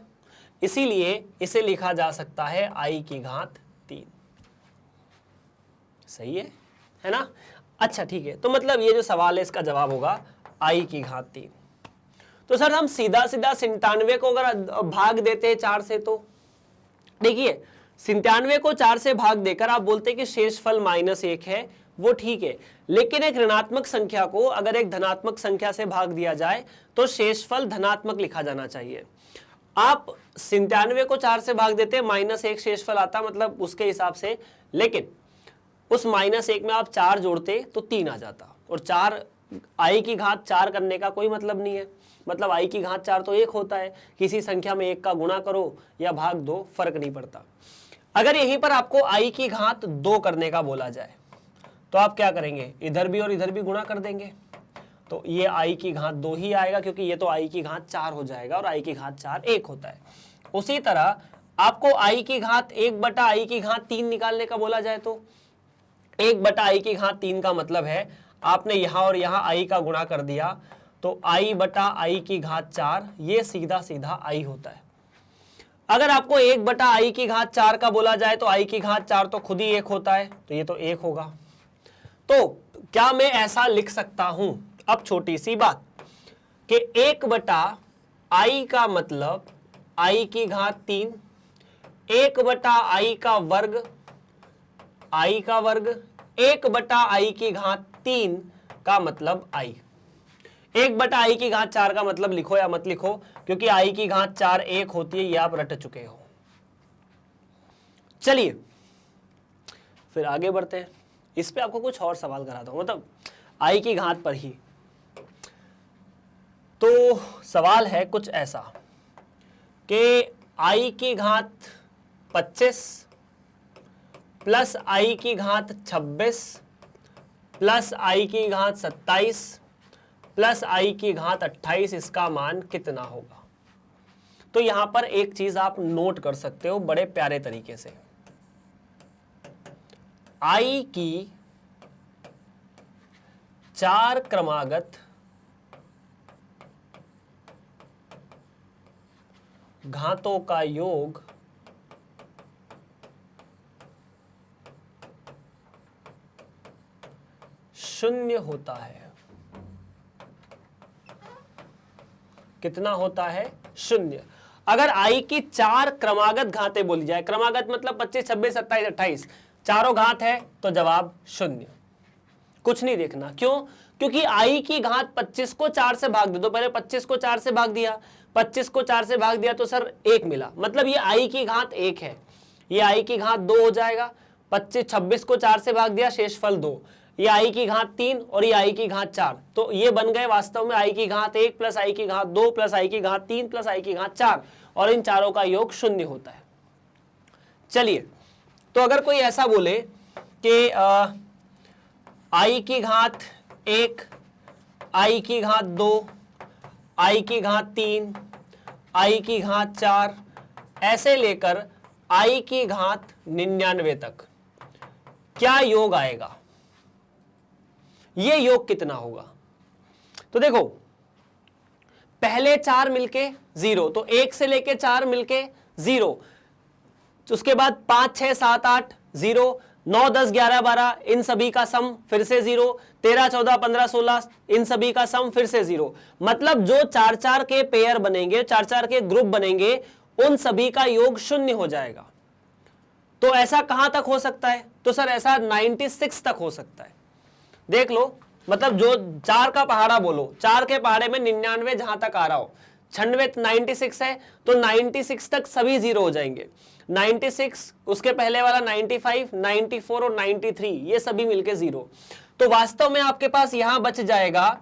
Speaker 1: इसीलिए इसे लिखा जा सकता है i की घात 3। सही है ना? अच्छा ठीक है, तो मतलब ये जो सवाल है इसका जवाब होगा i की घात 3। तो सर हम सीधा 97 को अगर भाग देते हैं 4 से, तो देखिए 97 को 4 से भाग देकर आप बोलते हैं कि शेषफल -1 है, वो ठीक है, लेकिन एक ऋणात्मक संख्या को अगर एक धनात्मक संख्या से भाग दिया जाए तो शेषफल धनात्मक लिखा जाना चाहिए। आप 97 को 4 से भाग देते हैं, -1 शेषफल आता, मतलब उसके हिसाब से, लेकिन उस -1 में आप 4 जोड़ते तो 3 आ जाता, और 4 आई की घात 4 करने का कोई मतलब नहीं है। मतलब आई की घात 4 तो 1 होता है, किसी संख्या में 1 का गुणा करो या भाग दो, फर्क नहीं पड़ता। अगर यहीं पर आपको आई की घात 2 करने का बोला जाए तो आप क्या करेंगे, इधर भी और इधर भी गुणा कर देंगे, तो ये आई की घात 2 ही आएगा, क्योंकि ये तो आई की घात 4 हो जाएगा और आई की घात 4 1 होता है। उसी तरह आपको आई की घात 1/i की घात 3 निकालने का बोला जाए तो 1/i की घात 3 का मतलब है आपने यहां और यहां i का गुणा कर दिया, तो i/i की घात 4, ये सीधा सीधा i होता है। अगर आपको 1/i की घात 4 का बोला जाए तो i की घात 4 तो खुद ही 1 होता है, तो ये तो 1 होगा। तो क्या मैं ऐसा लिख सकता हूं, अब छोटी सी बात, कि 1/i का मतलब i की घात 3, 1/i का वर्ग, i का वर्ग, 1/i की घात 3 का मतलब i। 1/i की घात 4 का मतलब लिखो या मत लिखो, क्योंकि i की घात 4 1 होती है, ये आप रट चुके हो। चलिए फिर आगे बढ़ते हैं। इस पे आपको कुछ और सवाल कराता हूं, मतलब i की घात पर ही। तो सवाल है कुछ ऐसा कि i की घात 25 प्लस i की घात 26 प्लस i की घात 27 प्लस i की घात 28, इसका मान कितना होगा? तो यहां पर एक चीज आप नोट कर सकते हो बड़े प्यारे तरीके से। i की 4 क्रमागत घातों का योग शून्य होता है। कितना होता है? शून्य। अगर i की 4 क्रमागत घातें बोली जाए, क्रमागत मतलब 25, 26, 27, 28, चारों घात है, तो जवाब शून्य। कुछ नहीं देखना। क्यों? क्योंकि i की घात 25 को 4 से भाग दे दो। पहले 25 को 4 से भाग दिया, 25 को 4 से भाग दिया तो सर 1 मिला, मतलब ये i की घात 1 है। ये i की घात 2 हो जाएगा। 26 को 4 से भाग दिया, शेषफल 2। ये i की घात 3 और ये i की घात 4, तो ये बन गए वास्तव में i की घात 1 प्लस i की घात 2 प्लस i की घात 3 प्लस i की घात 4, और इन चारों का योग शून्य होता है। चलिए, तो अगर कोई ऐसा बोले कि i की घात 1, i की घात 2, i की घात 3, i की घात 4, ऐसे लेकर i की घात 99 तक क्या योग आएगा? ये योग कितना होगा? तो देखो, पहले 4 मिलके 0, तो 1 से लेके 4 मिलके 0, उसके बाद 5, 6, 7, 8 0, 9, 10, 11, 12 इन सभी का सम फिर से 0, 13, 14, 15, 16 इन सभी का सम फिर से 0। मतलब जो 4-4 के पेयर बनेंगे, 4-4 के ग्रुप बनेंगे, उन सभी का योग शून्य हो जाएगा। तो ऐसा कहां तक हो सकता है? तो सर ऐसा 96 तक हो सकता है। देख लो, मतलब जो 4 का पहाड़ा बोलो, 4 के पहाड़े में 99 जहां तक आ रहा हो, 96 है, तो 96 तक सभी 0 हो जाएंगे। 96, उसके पहले वाला 95, 94 और 93, ये सभी मिलके 0। तो वास्तव में आपके पास यहां बच जाएगा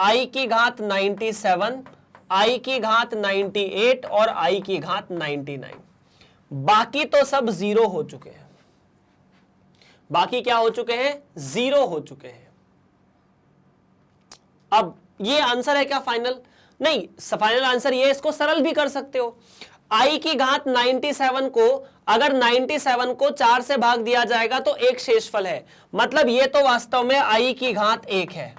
Speaker 1: i की घात 97, i की घात 98 और i की घात 99। बाकी तो सब 0 हो चुके हैं। बाकी क्या हो चुके हैं? 0 हो चुके हैं। अब ये आंसर है क्या फाइनल? नहीं, फाइनल आंसर ये, इसको सरल भी कर सकते हो। i की घात 97 को अगर 97 को 4 से भाग दिया जाएगा तो एक शेषफल है, मतलब ये तो वास्तव में i की घात 1 है।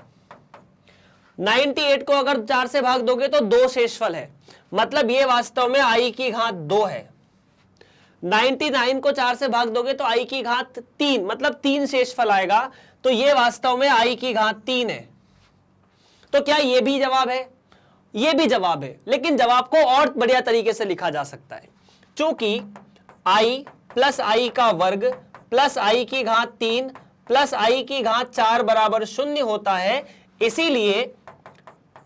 Speaker 1: 98 को अगर 4 से भाग दोगे तो 2 शेषफल है, मतलब ये वास्तव में i की घात 2 है। 99 को 4 से भाग दोगे तो i की घात 3, मतलब 3 शेषफल आएगा, तो ये वास्तव में i की घात 3 है। तो क्या ये भी जवाब है? ये भी जवाब है, लेकिन जवाब को और बढ़िया तरीके से लिखा जा सकता है। चूंकि i प्लस i का वर्ग प्लस i की घात 3 प्लस i की घात 4 बराबर 0 होता है, इसीलिए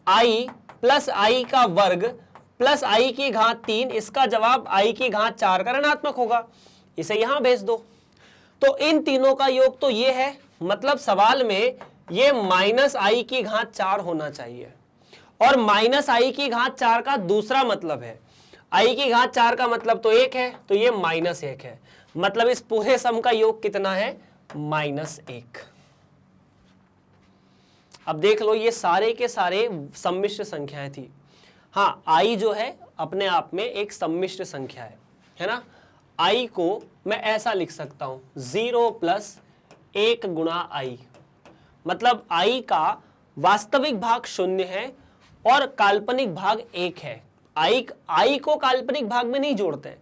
Speaker 1: i प्लस i का वर्ग प्लस i की घात 3, इसका जवाब i की घात 4 का ऋणात्मक होगा। इसे यहां भेज दो। तो इन तीनों का योग तो ये है, मतलब सवाल में ये माइनस i की घात 4 होना चाहिए। और माइनस i की घात 4 का दूसरा मतलब है, i की घात 4 का मतलब तो 1 है, तो ये -1 है। मतलब इस पूरे सम का योग कितना है? -1। अब देख लो, ये सारे के सारे सम्मिश्र संख्याएं थी। हाँ, i जो है अपने आप में एक सम्मिश्र संख्या है ना। i को मैं ऐसा लिख सकता हूं, 0 + 1 × i, मतलब i का वास्तविक भाग 0 है और काल्पनिक भाग 1 है। आई को काल्पनिक भाग में नहीं जोड़ते हैं।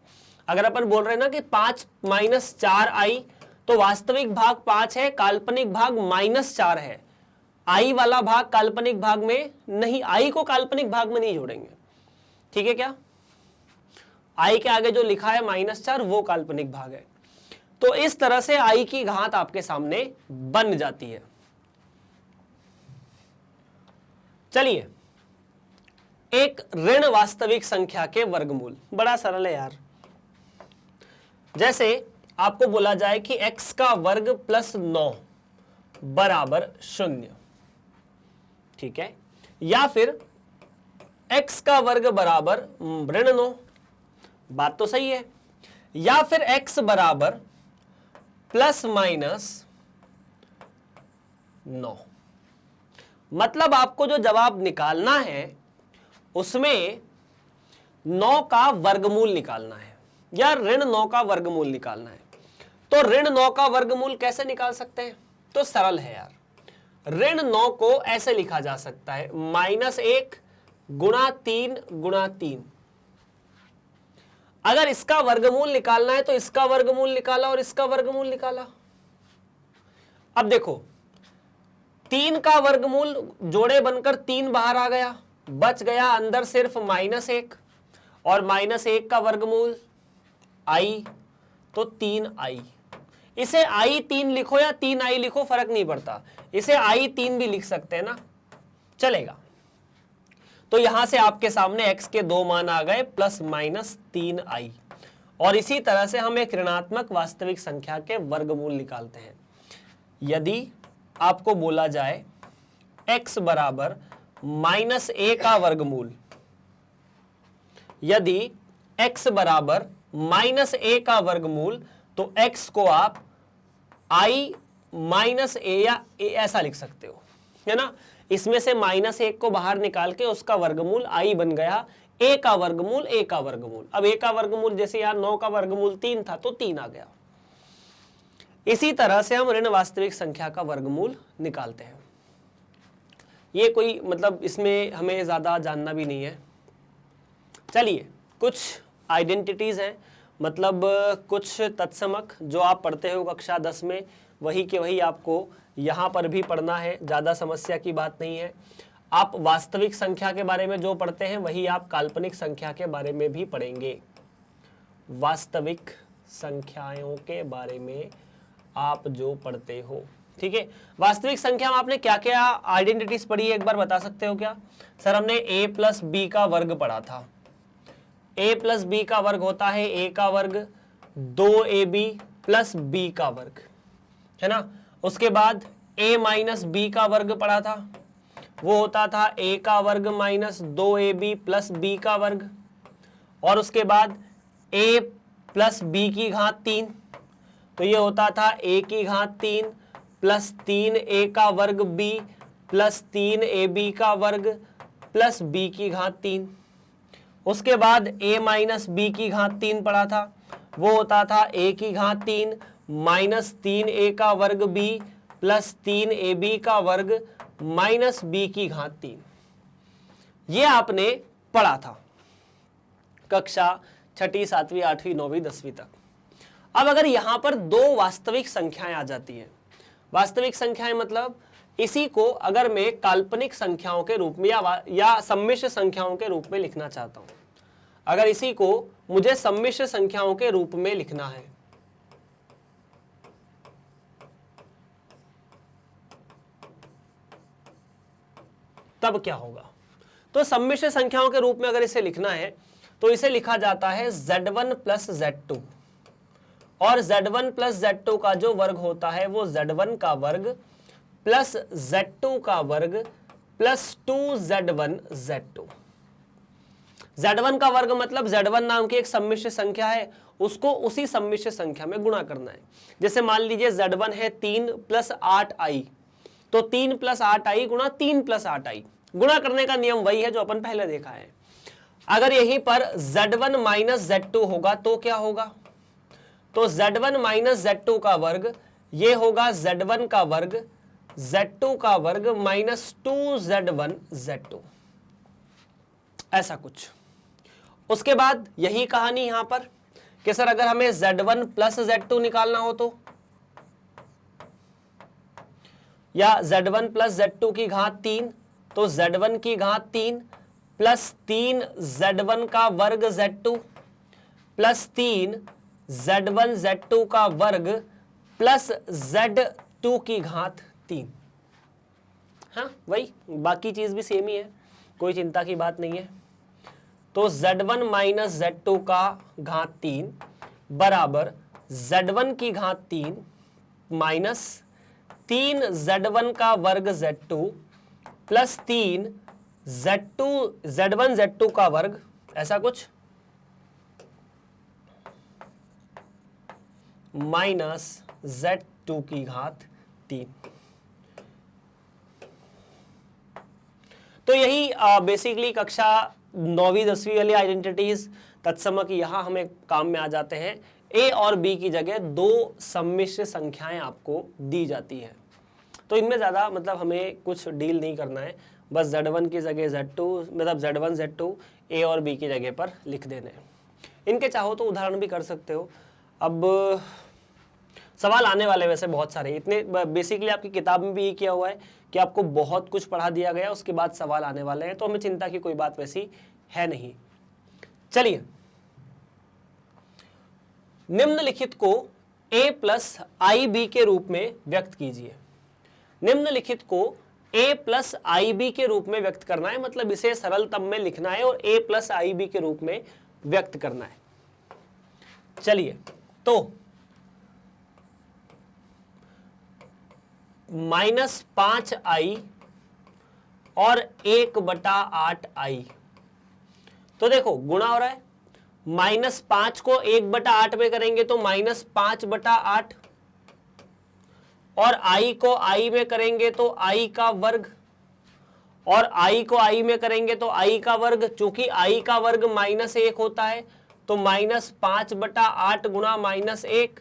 Speaker 1: अगर अपन बोल रहे हैं ना कि 5 माइनस 4i, तो वास्तविक भाग 5 है, काल्पनिक भाग -4 है। आई वाला भाग काल्पनिक भाग में नहीं, आई को काल्पनिक भाग में नहीं जोड़ेंगे, ठीक है क्या। आई के आगे जो लिखा है -4 वो काल्पनिक भाग है। तो इस तरह से आई की घात आपके सामने बन जाती है। चलिए, एक ऋण वास्तविक संख्या के वर्गमूल, बड़ा सरल है यार। जैसे आपको बोला जाए कि x का वर्ग प्लस 9 बराबर 0, ठीक है, या फिर x का वर्ग बराबर ऋण 9, बात तो सही है, या फिर x बराबर प्लस माइनस 9। मतलब आपको जो जवाब निकालना है उसमें 9 का वर्गमूल निकालना है या ऋण 9 का वर्गमूल निकालना है। तो ऋण 9 का वर्गमूल कैसे निकाल सकते हैं? तो सरल है यार, ऋण 9 को ऐसे लिखा जा सकता है -1 गुणा 3 गुणा 3। अगर इसका वर्गमूल निकालना है तो इसका वर्गमूल निकाला और इसका वर्गमूल निकाला। अब देखो, 3 का वर्गमूल जोड़े बनकर 3 बाहर आ गया, बच गया अंदर सिर्फ -1, और -1 का वर्गमूल i, तो 3i। इसे i3 लिखो या 3i लिखो, फर्क नहीं पड़ता, इसे i3 भी लिख सकते हैं ना, चलेगा। तो यहां से आपके सामने x के 2 मान आ गए +-3i। और इसी तरह से हम एक ऋणात्मक वास्तविक संख्या के वर्गमूल निकालते हैं। यदि आपको बोला जाए x बराबर -a का वर्गमूल, यदि x बराबर -a का वर्गमूल, तो x को आप i माइनस a या a ऐसा लिख सकते हो, है ना। इसमें से -1 को बाहर निकाल के उसका वर्गमूल i बन गया, a का वर्गमूल a का वर्गमूल। अब a का वर्गमूल जैसे यार 9 का वर्गमूल 3 था तो 3 आ गया। इसी तरह से हम ऋण वास्तविक संख्या का वर्गमूल निकालते हैं। ये कोई मतलब इसमें हमें ज़्यादा जानना भी नहीं है। चलिए, कुछ आइडेंटिटीज़ हैं, मतलब कुछ तत्समक जो आप पढ़ते हो कक्षा 10 में, वही के वही आपको यहाँ पर भी पढ़ना है, ज़्यादा समस्या की बात नहीं है। आप वास्तविक संख्या के बारे में जो पढ़ते हैं वही आप काल्पनिक संख्या के बारे में भी पढ़ेंगे। वास्तविक संख्याओं के बारे में आप जो पढ़ते हो, ठीक है। वास्तविक संख्या में आपने क्या क्या आइडेंटिटीज पढ़ी है, एक बार बता सकते हो क्या? सर हमने a प्लस बी का वर्ग पढ़ा था। a प्लस बी का वर्ग होता है a का वर्ग 2ab प्लस b का वर्ग, है ना। उसके बाद a माइनस बी का वर्ग पढ़ा था, वो होता था a का वर्ग माइनस 2ab प्लस b का वर्ग। और उसके बाद a प्लस b की घात 3, तो ये होता था a की घात 3 प्लस 3a का वर्ग b प्लस 3ab का वर्ग प्लस b की घात 3। उसके बाद a माइनस b की घात 3 पढ़ा था, वो होता था a की घात 3 माइनस 3a का वर्ग b प्लस 3ab का वर्ग माइनस b की घात 3। ये आपने पढ़ा था कक्षा 6ठी 7वीं 8वीं 9वीं 10वीं तक। अब अगर यहां पर दो वास्तविक संख्याएं आ जाती हैं, वास्तविक संख्याएं मतलब इसी को अगर मैं काल्पनिक संख्याओं के रूप में या सम्मिश्र संख्याओं के रूप में लिखना चाहता हूं, अगर इसी को मुझे सम्मिश्र संख्याओं के रूप में लिखना है, तब क्या होगा? तो सम्मिश्र संख्याओं के रूप में अगर इसे लिखना है तो इसे लिखा जाता है z1 प्लस z2, और z1 प्लस z2 का जो वर्ग होता है वो z1 का वर्ग प्लस z2 का वर्ग प्लस 2z1 z2। z1 का वर्ग मतलब z1 नाम की एक सम्मिश्र संख्या है, उसको उसी सम्मिश्र संख्या में गुणा करना है। जैसे मान लीजिए z1 है 3 प्लस 8i, तो 3 प्लस 8i गुणा 3 प्लस 8i। गुणा करने का नियम वही है जो अपन पहले देखा है। अगर यहीं पर z1 माइनस z2 होगा तो क्या होगा? तो z1 माइनस z2 का वर्ग ये होगा z1 का वर्ग z2 का वर्ग माइनस 2z1 z2, ऐसा कुछ। उसके बाद यही कहानी यहां पर कि सर अगर हमें Z1 प्लस Z2 निकालना हो तो, या Z1 प्लस Z2 की घात 3, तो Z1 की घात 3 प्लस 3 Z1 का वर्ग Z2 प्लस 3 Z1 Z2 का वर्ग प्लस Z2 की घात 3। हाँ वही, बाकी चीज भी सेम ही है, कोई चिंता की बात नहीं है। तो Z1 माइनस Z2 का घात 3 बराबर Z1 की घात 3 माइनस 3 Z1 का वर्ग Z2 प्लस 3 Z1 Z2 का वर्ग, ऐसा कुछ, माइनस Z2 की घात 3। तो यही बेसिकली कक्षा 9वीं 10वीं वाली आइडेंटिटीज तत्समक यहां हमें काम में आ जाते हैं। ए और बी की जगह दो सम्मिश्र संख्याएं आपको दी जाती है, तो इनमें ज़्यादा मतलब हमें कुछ डील नहीं करना है, बस Z1 की जगह Z2 मतलब Z1 Z2 ए और बी की जगह पर लिख देने। इनके चाहो तो उदाहरण भी कर सकते हो। अब सवाल आने वाले वैसे बहुत सारे, इतने बेसिकली आपकी किताब में भी ये किया हुआ है कि आपको बहुत कुछ पढ़ा दिया गया, उसके बाद सवाल आने वाले हैं, तो हमें चिंता की कोई बात वैसी है नहीं। चलिए, निम्नलिखित को a प्लस आई बी के रूप में व्यक्त कीजिए। निम्नलिखित को a प्लस आई बी के रूप में व्यक्त करना है, मतलब इसे सरलतम में लिखना है और a प्लस आई बी के रूप में व्यक्त करना है। चलिए, तो -5i और 1/8i, तो देखो गुणा हो रहा है, -5 को 1/8 में करेंगे तो -5/8, और i को i में करेंगे तो i का वर्ग, और i को i में करेंगे तो i का वर्ग, चूंकि i का वर्ग -1 होता है तो -5/8 गुणा -1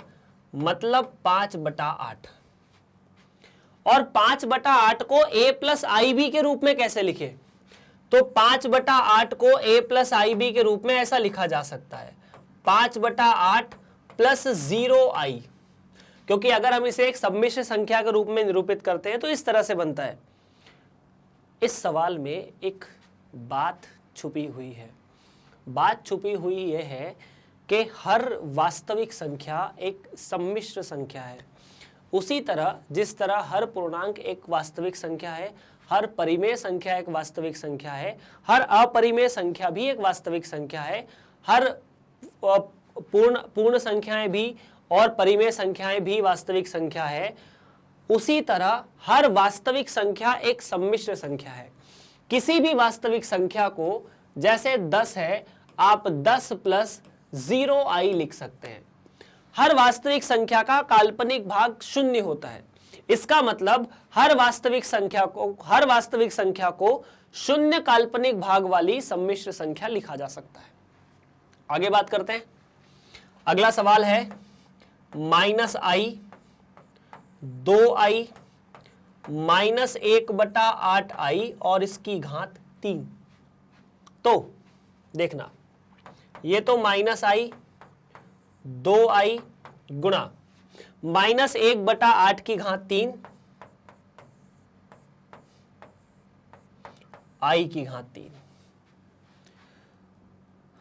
Speaker 1: मतलब 5/8। और 5/8 को a प्लस आई बी के रूप में कैसे लिखे, तो 5/8 को a प्लस आई बी के रूप में ऐसा लिखा जा सकता है 5/8 प्लस 0i, क्योंकि अगर हम इसे एक सम्मिश्र संख्या के रूप में निरूपित करते हैं तो इस तरह से बनता है। इस सवाल में एक बात छुपी हुई है, बात छुपी हुई यह है कि हर वास्तविक संख्या एक सम्मिश्र संख्या है। उसी तरह जिस तरह हर पूर्णांक एक वास्तविक संख्या है, हर परिमेय संख्या एक वास्तविक संख्या है, हर अपरिमेय संख्या भी एक वास्तविक संख्या है, हर पूर्ण संख्याएं भी और परिमेय संख्याएं भी वास्तविक संख्या है, उसी तरह हर वास्तविक संख्या एक सम्मिश्र संख्या है। किसी भी वास्तविक संख्या को, जैसे 10 है, आप 10 प्लस 0i लिख सकते हैं। हर वास्तविक संख्या का काल्पनिक भाग 0 होता है, इसका मतलब हर वास्तविक संख्या को 0 काल्पनिक भाग वाली सम्मिश्र संख्या लिखा जा सकता है। आगे बात करते हैं। अगला सवाल है -i, 2i, -1/8i और इसकी घात 3। तो देखना, ये तो -i 2i गुणा -1/8 की घात 3 i की घात 3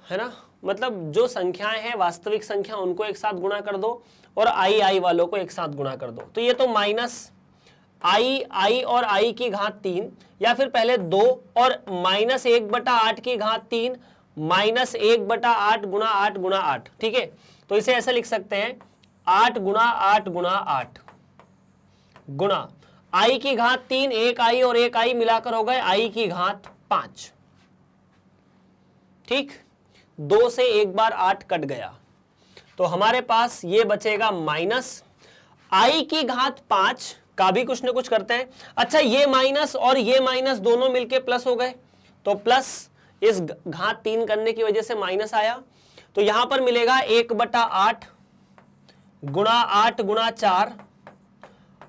Speaker 1: है ना। मतलब जो संख्याएं हैं वास्तविक संख्या, उनको एक साथ गुणा कर दो और i वालों को एक साथ गुणा कर दो, तो ये तो -i और i की घात 3, या फिर पहले 2 और -1/8 की घात 3 -1/8 गुणा 8 गुणा 8, ठीक है। तो इसे ऐसे लिख सकते हैं 8 गुणा 8 गुणा 8 गुणा i की घात 3, 1i और 1i मिलाकर हो गए i की घात 5, ठीक। 2 से एक बार 8 कट गया, तो हमारे पास ये बचेगा माइनस i की घात 5 का भी कुछ ना कुछ करते हैं। अच्छा, ये माइनस और ये माइनस दोनों मिलके प्लस हो गए, तो प्लस इस घात 3 करने की वजह से माइनस आया, तो यहां पर मिलेगा 1/8 गुणा 8 गुणा 4,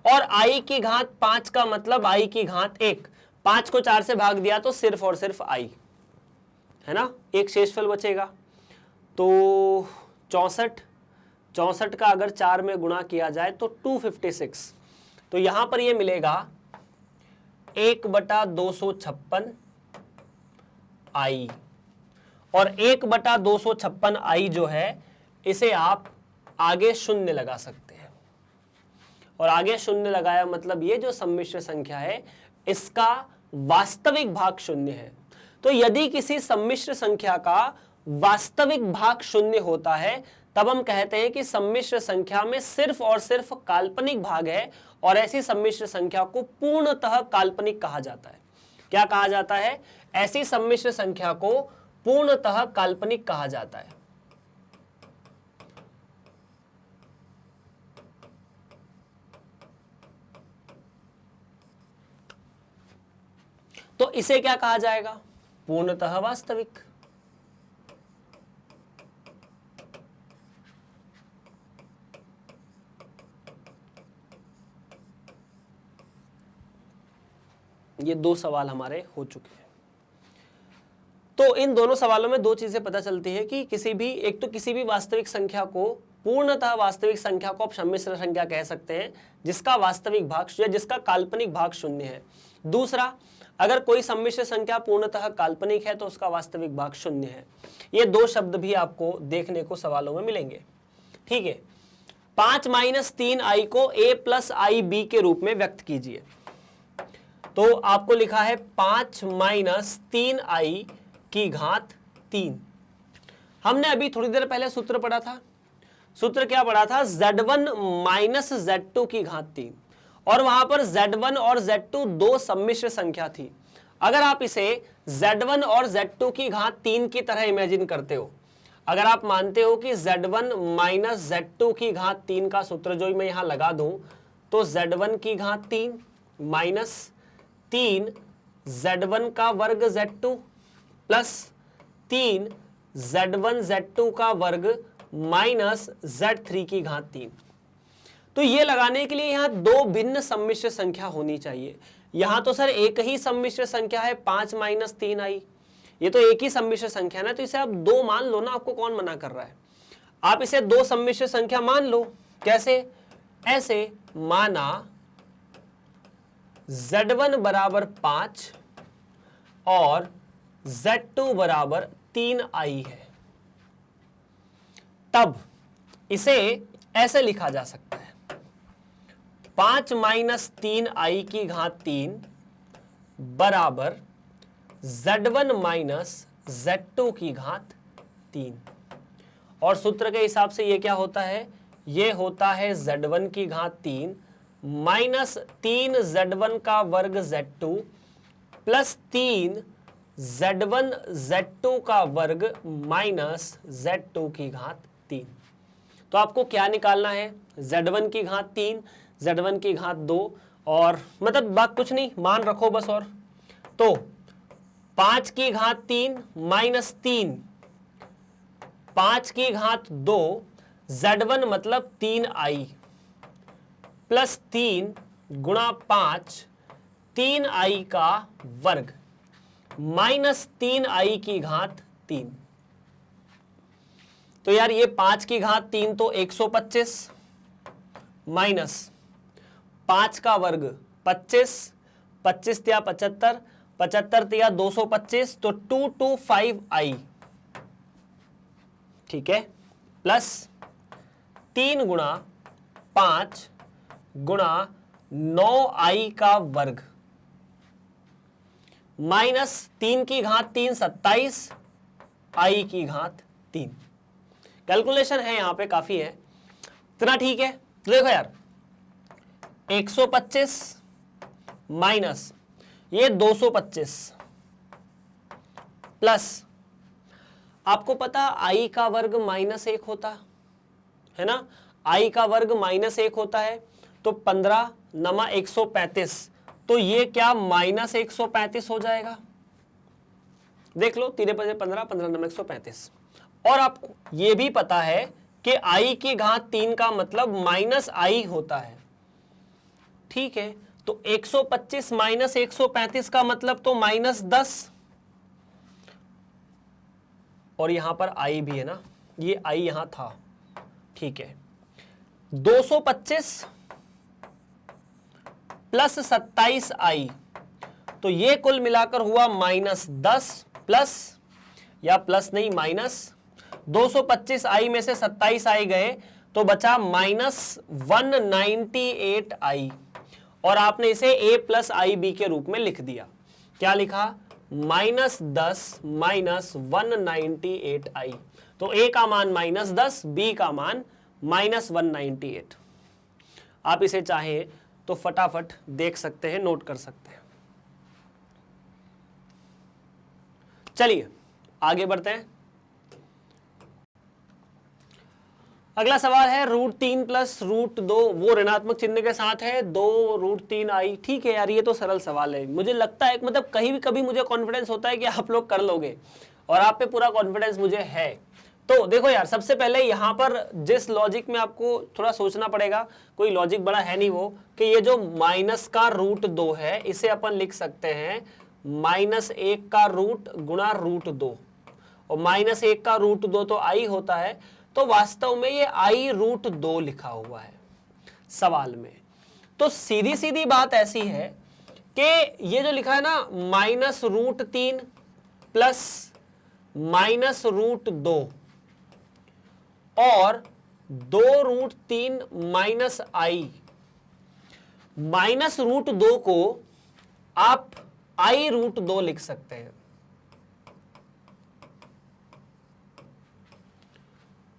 Speaker 1: और i की घात 5 का मतलब i की घात 1, 5 को 4 से भाग दिया तो सिर्फ और सिर्फ i है ना, एक शेषफल बचेगा। तो 64 का अगर 4 में गुणा किया जाए तो 256, तो यहां पर ये मिलेगा 1/256 आई, और 1/256 आई जो है इसे आप आगे शून्य लगा सकते हैं, और आगे शून्य लगाया मतलब ये जो सम्मिश्र संख्या है इसका वास्तविक भाग शून्य है। तो यदि किसी सम्मिश्र संख्या का वास्तविक भाग शून्य होता है तब हम कहते हैं कि सम्मिश्र संख्या में सिर्फ और सिर्फ काल्पनिक भाग है, और ऐसी सम्मिश्र संख्या को पूर्णतः काल्पनिक कहा जाता है। क्या कहा जाता है? ऐसी सम्मिश्र संख्या को पूर्णतः काल्पनिक कहा जाता है। तो इसे क्या कहा जाएगा? पूर्णतः वास्तविक। ये 2 सवाल हमारे हो चुके हैं। तो इन दोनों सवालों में 2 चीजें पता चलती है कि किसी भी वास्तविक संख्या को, पूर्णतः वास्तविक संख्या को आप सम्मिश्र संख्या कह सकते हैं जिसका वास्तविक भाग या जिसका काल्पनिक भाग शून्य है। दूसरा, अगर कोई सम्मिश्र संख्या पूर्णतः काल्पनिक है तो उसका वास्तविक भाग शून्य है। ये 2 शब्द भी आपको देखने को सवालों में मिलेंगे। ठीक है, 5 - 3i को a + ib के रूप में व्यक्त कीजिए। तो आपको लिखा है 5 - 3i की घात 3। हमने अभी थोड़ी देर पहले सूत्र पढ़ा था। सूत्र क्या पढ़ा था? z1 - z2 की घात 3, और वहां पर z1 और z2 2 सम्मिश्र संख्या थी। अगर आप इसे z1 और z2 की घात 3 की तरह इमेजिन करते हो, अगर आप मानते हो कि z1 - z2 की घात 3 का सूत्र जो मैं यहां लगा दूं, तो z1 की घात 3 माइनस 3 z1 का वर्ग z2 प्लस 3 z1 z2 का वर्ग माइनस z3 की घात 3। तो ये लगाने के लिए यहां 2 भिन्न सम्मिश्र संख्या होनी चाहिए। यहां तो सर एक ही सम्मिश्र संख्या है 5 - 3i, ये तो एक ही सम्मिश्र संख्या है ना, तो इसे आप 2 मान लो ना, आपको कौन मना कर रहा है? आप इसे 2 सम्मिश्र संख्या मान लो। कैसे? ऐसे माना z1 बराबर 5 और z2 बराबर 3i है, तब इसे ऐसे लिखा जा सकता है 5 - 3i की घात 3 बराबर z1 - z2 की घात 3। और सूत्र के हिसाब से ये क्या होता है? ये होता है z1 की घात 3 माइनस 3 z1 का वर्ग z2 प्लस 3 z1 z2 का वर्ग माइनस z2 की घात 3। तो आपको क्या निकालना है? z1 की घात 3, z1 की घात 2, और मतलब बात कुछ नहीं, मान रखो बस। और तो 5 की घात 3 माइनस 3 5 की घात 2 z1 मतलब 3i प्लस 3 गुणा 5 3i का वर्ग माइनस 3i की घात 3। तो यार ये 5 की घात 3 तो 125 माइनस 5 का वर्ग 25, 25 तिया 75, 75 तिया 225, तो 225i, ठीक है, प्लस 3 गुणा 5 गुणा 9i का वर्ग माइनस 3 की घात 3 27, i की घात 3। कैलकुलेशन है यहां पे काफी है, इतना ठीक है। तो देखो यार 125 माइनस ये 225 प्लस, आपको पता i का वर्ग -1 होता है ना, i का वर्ग -1 होता है, तो 15 नमा 135, तो ये क्या -135 हो जाएगा। देख लो 3 × 15, 15 × 135। और आपको ये भी पता है कि i की घात 3 का मतलब -i होता है, ठीक है। तो 125 - 135 का मतलब तो -10, और यहां पर i भी है ना, ये i यहां था, ठीक है। 225 प्लस 27i, तो ये कुल मिलाकर हुआ -10 प्लस, या प्लस नहीं माइनस, 225i में से 27i गए तो बचा -198i, और आपने इसे a प्लस आई बी के रूप में लिख दिया। क्या लिखा? -10 माइनस 198i। तो a का मान -10, b का मान -198। आप इसे चाहे तो फटाफट देख सकते हैं, नोट कर सकते हैं। चलिए आगे बढ़ते हैं। अगला सवाल है √3 प्लस √2, वो ऋणात्मक चिन्ह के साथ है, 2√3i। ठीक है यार, ये तो सरल सवाल है। मुझे लगता है मतलब कहीं भी कभी मुझे कॉन्फिडेंस होता है कि आप लोग कर लोगे, और आप पे पूरा कॉन्फिडेंस मुझे है। तो देखो यार, सबसे पहले यहाँ पर जिस लॉजिक में आपको थोड़ा सोचना पड़ेगा, कोई लॉजिक बड़ा है नहीं वो, कि ये जो माइनस का √2 है इसे अपन लिख सकते हैं -1 का रूट गुणा √2, और -1 का √2 तो i होता है, तो वास्तव में ये i√2 लिखा हुआ है सवाल में। तो सीधी सीधी बात ऐसी है कि ये जो लिखा है ना -√3 प्लस -√2 और 2√3 माइनस i, -√2 को आप i√2 लिख सकते हैं,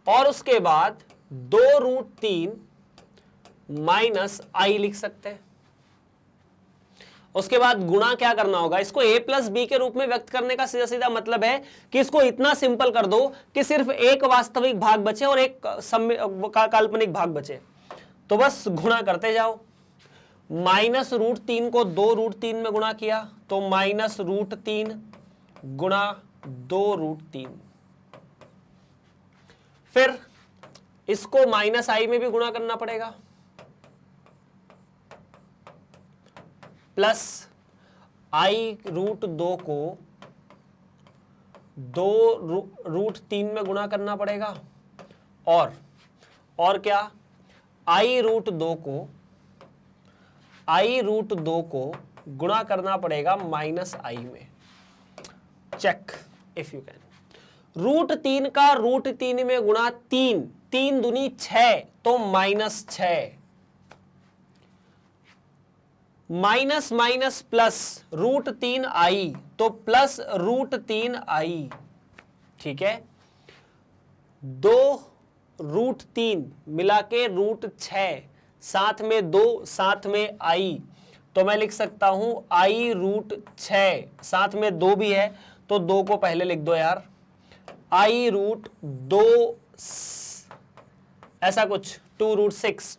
Speaker 1: और उसके बाद 2√3 माइनस i लिख सकते हैं। उसके बाद गुणा क्या करना होगा, इसको a प्लस बी के रूप में व्यक्त करने का सीधा सीधा मतलब है कि इसको इतना सिंपल कर दो कि सिर्फ एक वास्तविक भाग बचे और एक काल्पनिक भाग बचे, तो बस गुणा करते जाओ। -√3 को 2√3 में गुणा किया तो -√3 गुणा 2√3, फिर इसको -i में भी गुणा करना पड़ेगा, प्लस i√2 को 2√3 में गुणा करना पड़ेगा, और क्या, i√2 को गुणा करना पड़ेगा -i में। Check if you can. √3 का √3 में गुणा 3 दूनी 6, तो -6, माइनस माइनस प्लस √3i, तो प्लस √3i, ठीक है। 2√3 मिला के √6, साथ में 2, साथ में i, तो मैं लिख सकता हूं i√6, साथ में 2 भी है तो 2 को पहले लिख दो यार, i√2 ऐसा कुछ 2√6,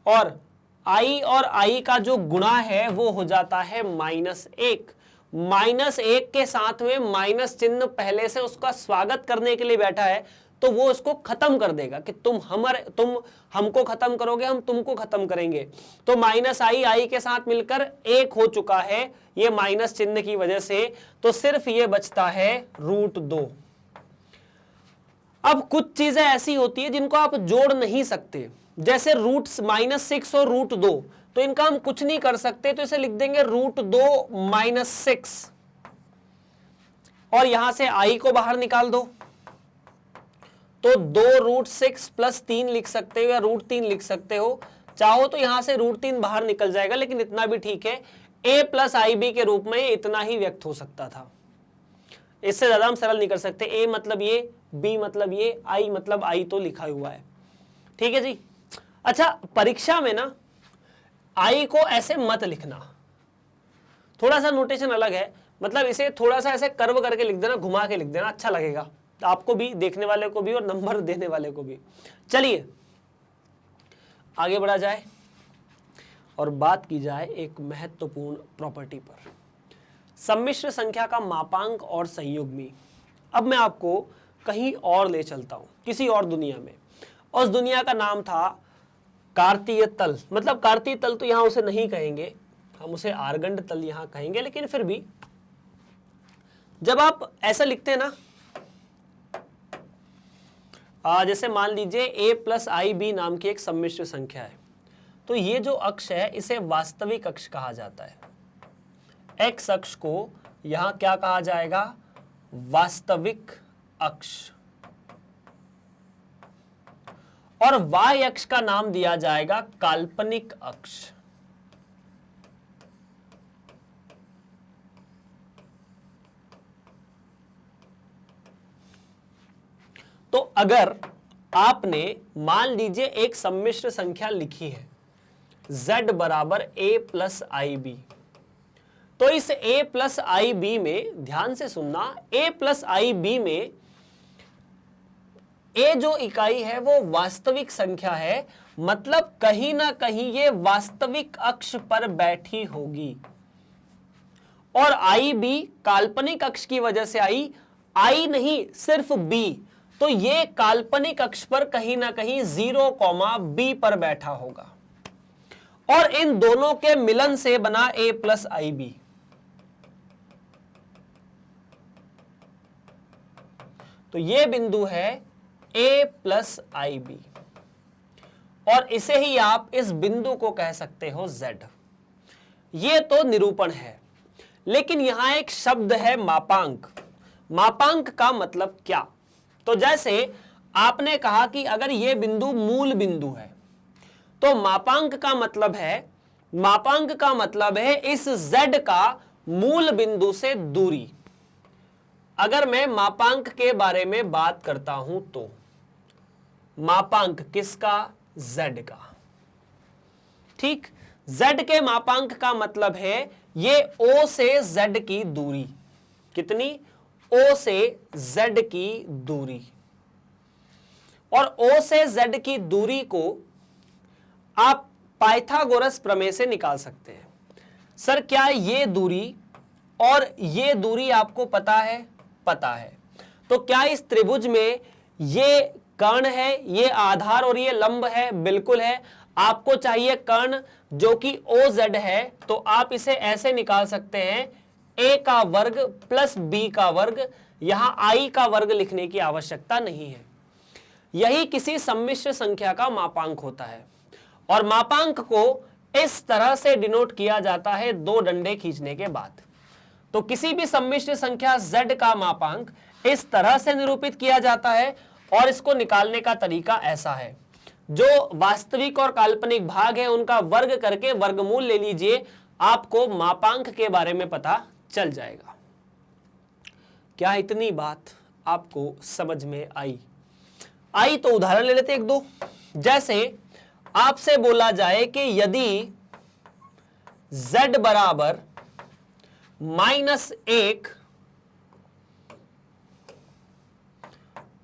Speaker 1: और i और i का जो गुणा है वो हो जाता है -1। -1 के साथ में माइनस चिन्ह पहले से उसका स्वागत करने के लिए बैठा है, तो वो उसको खत्म कर देगा कि तुम हमको खत्म करोगे, हम तुमको खत्म करेंगे। तो -i के साथ मिलकर 1 हो चुका है ये माइनस चिन्ह की वजह से, तो सिर्फ ये बचता है √2। अब कुछ चीजें ऐसी होती है जिनको आप जोड़ नहीं सकते, जैसे -6 और √2, तो इनका हम कुछ नहीं कर सकते, तो इसे लिख देंगे √2 - 6, और यहां से i को बाहर निकाल दो, तो 2√6 प्लस 3 लिख सकते हो या √3 लिख सकते हो। चाहो तो यहां से √3 बाहर निकल जाएगा, लेकिन इतना भी ठीक है, a प्लस ib के रूप में इतना ही व्यक्त हो सकता था, इससे ज्यादा हम सरल नहीं कर सकते। a मतलब ये, b मतलब ये, i मतलब i तो लिखा हुआ है, ठीक है जी। अच्छा, परीक्षा में ना i को ऐसे मत लिखना, थोड़ा सा नोटेशन अलग है, मतलब इसे थोड़ा सा ऐसे कर्व करके लिख देना, घुमा के लिख देना, अच्छा लगेगा आपको भी, देखने वाले को भी और नंबर देने वाले को भी। चलिए आगे बढ़ा जाए और बात की जाए एक महत्वपूर्ण प्रॉपर्टी पर, सम्मिश्र संख्या का मापांक और संयुग्मी। अब मैं आपको कहीं और ले चलता हूं, किसी और दुनिया में। उस दुनिया का नाम था कार्तीय तल, मतलब कार्तीय तल तो यहां उसे नहीं कहेंगे, हम उसे आर्गंड तल यहां कहेंगे, लेकिन फिर भी जब आप ऐसा लिखते हैं ना जैसे मान लीजिए a प्लस आई बी नाम की एक सम्मिश्र संख्या है, तो ये जो अक्ष है इसे वास्तविक अक्ष कहा जाता है। x अक्ष को यहां क्या कहा जाएगा? वास्तविक अक्ष। और y अक्ष का नाम दिया जाएगा काल्पनिक अक्ष। तो अगर आपने मान लीजिए एक सम्मिश्र संख्या लिखी है z बराबर a प्लस आई बी, तो इस a प्लस आई बी में ध्यान से सुनना, a प्लस आई बी में a जो इकाई है वो वास्तविक संख्या है, मतलब कहीं ना कहीं ये वास्तविक अक्ष पर बैठी होगी। और आई बी काल्पनिक अक्ष की वजह से आई नहीं सिर्फ b, तो ये काल्पनिक अक्ष पर कहीं ना कहीं 0, b पर बैठा होगा। और इन दोनों के मिलन से बना a प्लस आई बी। तो ये बिंदु है a प्लस आई बी, और इसे ही आप इस बिंदु को कह सकते हो z। ये तो निरूपण है, लेकिन यहां एक शब्द है मापांक। मापांक का मतलब क्या? तो जैसे आपने कहा कि अगर ये बिंदु मूल बिंदु है, तो मापांक का मतलब है इस z का मूल बिंदु से दूरी। अगर मैं मापांक के बारे में बात करता हूं तो मापांक किसका? z का। ठीक, z के मापांक का मतलब है ये o से z की दूरी। कितनी? o से z की दूरी। और o से z की दूरी को आप पाइथागोरस प्रमेय से निकाल सकते हैं। सर क्या ये दूरी और ये दूरी आपको पता है? पता है। तो क्या इस त्रिभुज में ये कर्ण है, ये आधार और ये लंब है? बिल्कुल है। आपको चाहिए कर्ण जो कि OZ है, तो आप इसे ऐसे निकाल सकते हैं a का वर्ग प्लस b का वर्ग। यहां i का वर्ग लिखने की आवश्यकता नहीं है। यही किसी सम्मिश्र संख्या का मापांक होता है, और मापांक को इस तरह से डिनोट किया जाता है दो डंडे खींचने के बाद। तो किसी भी सम्मिश्र संख्या z का मापांक इस तरह से निरूपित किया जाता है, और इसको निकालने का तरीका ऐसा है। जो वास्तविक और काल्पनिक भाग है उनका वर्ग करके वर्गमूल ले लीजिए, आपको मापांक के बारे में पता चल जाएगा। क्या इतनी बात आपको समझ में आई? तो उदाहरण ले लेते एक दो। जैसे आपसे बोला जाए कि यदि z बराबर -1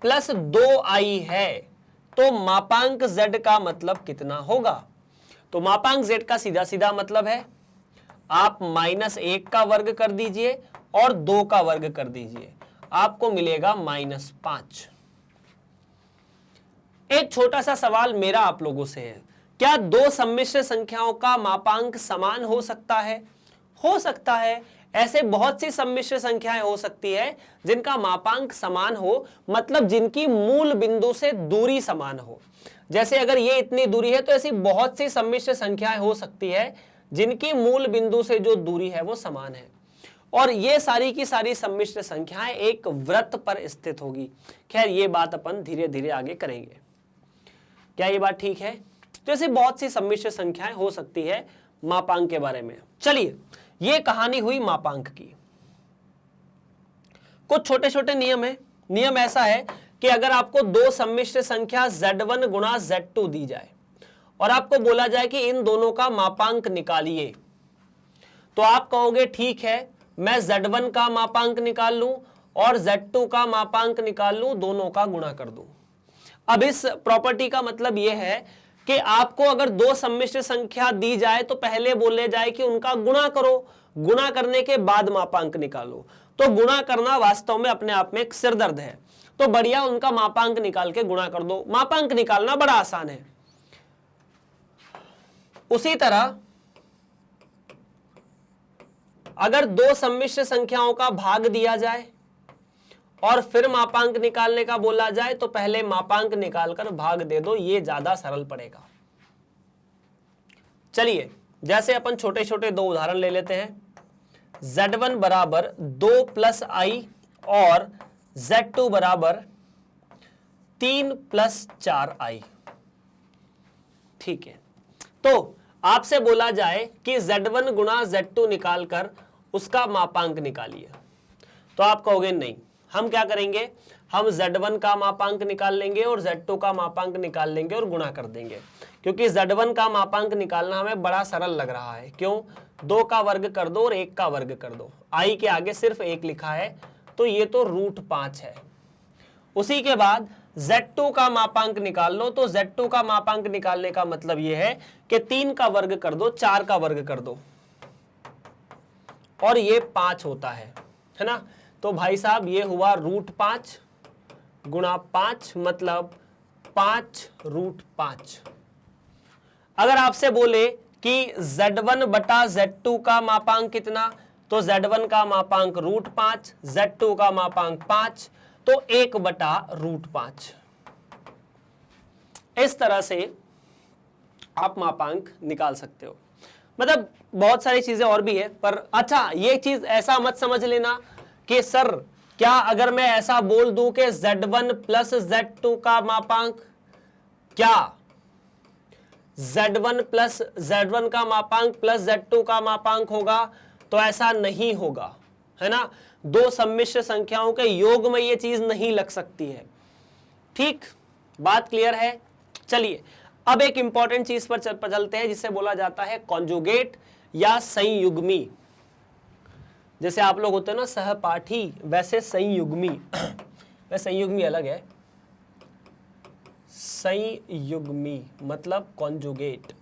Speaker 1: प्लस 2i है, तो मापांक z का मतलब कितना होगा? तो मापांक z का सीधा सीधा मतलब है आप -1 का वर्ग कर दीजिए और 2 का वर्ग कर दीजिए, आपको मिलेगा -5। एक छोटा सा सवाल मेरा आप लोगों से है, क्या दो सम्मिश्र संख्याओं का मापांक समान हो सकता है? हो सकता है। ऐसे बहुत सी सम्मिश्र संख्याएं हो सकती है जिनका मापांक समान हो, मतलब जिनकी मूल बिंदु से दूरी समान हो। जैसे अगर ये इतनी दूरी है, तो ऐसी बहुत सी सम्मिश्र संख्याएं हो सकती है जिनकी मूल बिंदु से जो दूरी है वो समान है। और ये सारी की सारी सम्मिश्र संख्याएं एक वृत्त पर स्थित होगी। खैर ये बात अपन धीरे धीरे आगे करेंगे। क्या ये बात ठीक है? तो ऐसी बहुत सी सम्मिश्र संख्याएं हो सकती है मापांक के बारे में। चलिए, ये कहानी हुई मापांक की। कुछ छोटे छोटे नियम है। नियम ऐसा है कि अगर आपको दो सम्मिश्र संख्या z1 गुणा z2 दी जाए और आपको बोला जाए कि इन दोनों का मापांक निकालिए, तो आप कहोगे ठीक है, मैं z1 का मापांक निकाल लूं और z2 का मापांक निकाल लूं, दोनों का गुणा कर दूं। अब इस प्रॉपर्टी का मतलब यह है कि आपको अगर दो सम्मिश्र संख्या दी जाए तो पहले बोले जाए कि उनका गुणा करो, गुणा करने के बाद मापांक निकालो। तो गुणा करना वास्तव में अपने आप में एक सिरदर्द है, तो बढ़िया उनका मापांक निकाल के गुणा कर दो। मापांक निकालना बड़ा आसान है। उसी तरह अगर दो सम्मिश्र संख्याओं का भाग दिया जाए और फिर मापांक निकालने का बोला जाए तो पहले मापांक निकालकर भाग दे दो, ये ज्यादा सरल पड़ेगा। चलिए जैसे अपन छोटे छोटे दो उदाहरण ले लेते हैं। Z1 बराबर 2 प्लस आई और Z2 बराबर 3 प्लस 4i। ठीक है, तो आपसे बोला जाए कि Z1 गुणा Z2 निकालकर उसका मापांक निकालिए, तो आप कहोगे नहीं, हम क्या करेंगे, हम Z1 का मापांक निकाल लेंगे और Z2 का मापांक निकाल लेंगे और गुणा कर देंगे, क्योंकि Z1 का मापांक निकालना हमें बड़ा सरल लग रहा है। क्यों? 2 का वर्ग कर दो और 1 का वर्ग कर दो, आई के आगे सिर्फ 1 लिखा है, तो ये तो √5 है। उसी के बाद Z2 का मापांक निकाल लो, तो Z2 का मापांक निकालने का मतलब ये है कि 3 का वर्ग कर दो, 4 का वर्ग कर दो, और ये 5 होता है ना। तो भाई साहब ये हुआ √5 गुणा 5, मतलब 5√5। अगर आपसे बोले कि Z1 बटा Z2 का मापांक कितना, तो Z1 का मापांक √5, Z2 का मापांक 5, तो 1 बटा √5। इस तरह से आप मापांक निकाल सकते हो। मतलब बहुत सारी चीजें और भी है, पर अच्छा ये चीज ऐसा मत समझ लेना कि सर क्या अगर मैं ऐसा बोल दूं कि Z1 प्लस Z2 का मापांक, क्या Z1 प्लस Z1 का मापांक प्लस Z2 का मापांक होगा, तो ऐसा नहीं होगा, है ना। दो सम्मिश्र संख्याओं के योग में ये चीज नहीं लग सकती है। ठीक, बात क्लियर है। चलिए अब एक इंपॉर्टेंट चीज पर चलते हैं, जिसे बोला जाता है कॉन्जुगेट या संयुग्मी। जैसे आप लोग होते हैं ना सहपाठी, वैसे संयुग्मी वैसे संयुग्मी अलग है, संयुग्मी मतलब कॉन्जुगेट।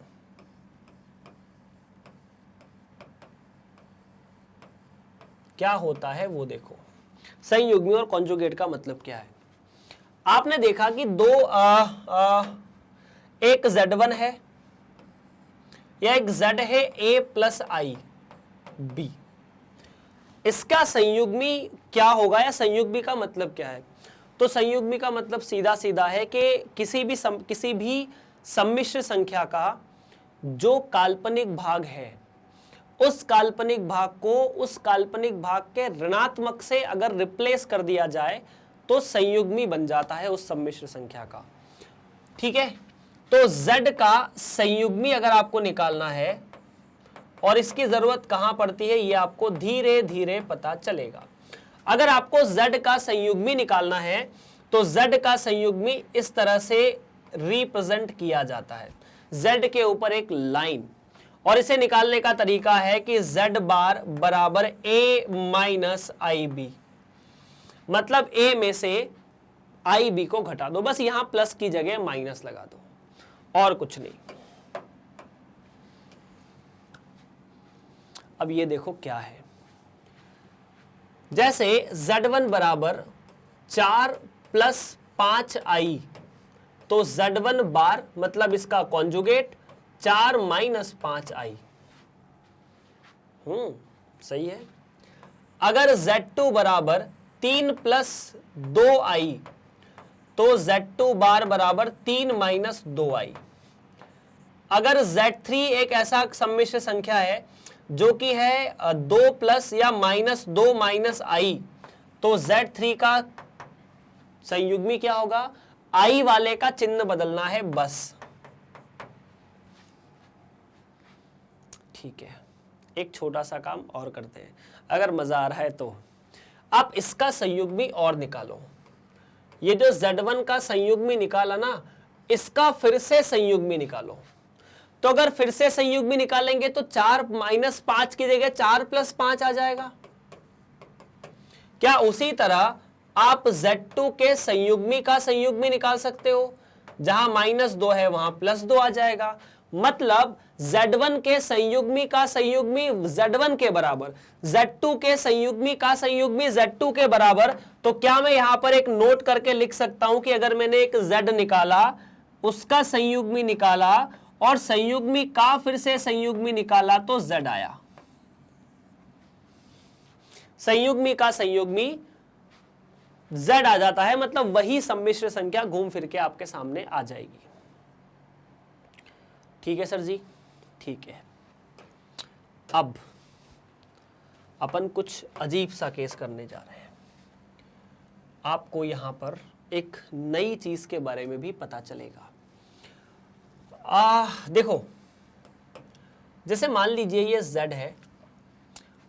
Speaker 1: क्या होता है वो देखो, संयुग्मी और कॉन्जुगेट का मतलब क्या है। आपने देखा कि एक Z1 है या एक Z है A प्लस आई B, इसका संयुग्मी क्या होगा या संयुग्मी का मतलब क्या है। तो संयुग्मी का मतलब सीधा सीधा है कि किसी भी सम्मिश्र संख्या का जो काल्पनिक भाग है, उस काल्पनिक भाग को उस काल्पनिक भाग के ऋणात्मक से अगर रिप्लेस कर दिया जाए तो संयुग्मी बन जाता है उस सम्मिश्र संख्या का। ठीक है, तो Z का संयुग्मी अगर आपको निकालना है, और इसकी जरूरत कहां पड़ती है ये आपको धीरे धीरे पता चलेगा। अगर आपको Z का संयुग्मी निकालना है तो Z का संयुग्मी इस तरह से रिप्रेजेंट किया जाता है, Z के ऊपर एक लाइन, और इसे निकालने का तरीका है कि Z बार बराबर A माइनस IB, मतलब A में से IB को घटा दो, बस यहां प्लस की जगह माइनस लगा दो, और कुछ नहीं। अब ये देखो क्या है, जैसे Z1 बराबर 4 प्लस 5i, तो Z1 बार मतलब इसका कॉन्जुगेट 4 माइनस 5i। सही है। अगर Z2 बराबर 3 प्लस 2i, तो Z2 बार बराबर 3 माइनस 2i। अगर Z3 एक ऐसा सम्मिश्र संख्या है जो कि है 2 प्लस या माइनस 2 माइनस आई, तो Z3 का संयुग्मी क्या होगा, आई वाले का चिन्ह बदलना है बस। ठीक है, एक छोटा सा काम और करते हैं, अगर मजा आ रहा है तो आप इसका संयुग्मी और निकालो। ये जो Z1 का संयुग्मी निकाला ना, इसका फिर से संयुग्मी निकालो। तो अगर फिर से संयुग्मी निकालेंगे तो 4 माइनस 5 की जगह 4 प्लस 5 आ जाएगा। क्या उसी तरह आप Z2 के संयुग्मी का संयुग्मी निकाल सकते हो, जहां -2 है वहां +2 आ जाएगा। मतलब Z1 के संयुग्मी का संयुग्मी Z1 के बराबर, Z2 के संयुग्मी का संयुग्मी Z2 के बराबर। तो क्या मैं यहां पर एक नोट करके लिख सकता हूं कि अगर मैंने एक Z निकाला, उसका संयुग्मी निकाला और संयुग्मी का फिर से संयुग्मी निकाला तो Z आया। संयुग्मी का संयुग्मी z आ जाता है, मतलब वही सम्मिश्र संख्या घूम फिर के आपके सामने आ जाएगी। ठीक है सर जी, ठीक है। अब अपन कुछ अजीब सा केस करने जा रहे हैं। आपको यहां पर एक नई चीज के बारे में भी पता चलेगा। देखो, जैसे मान लीजिए ये z है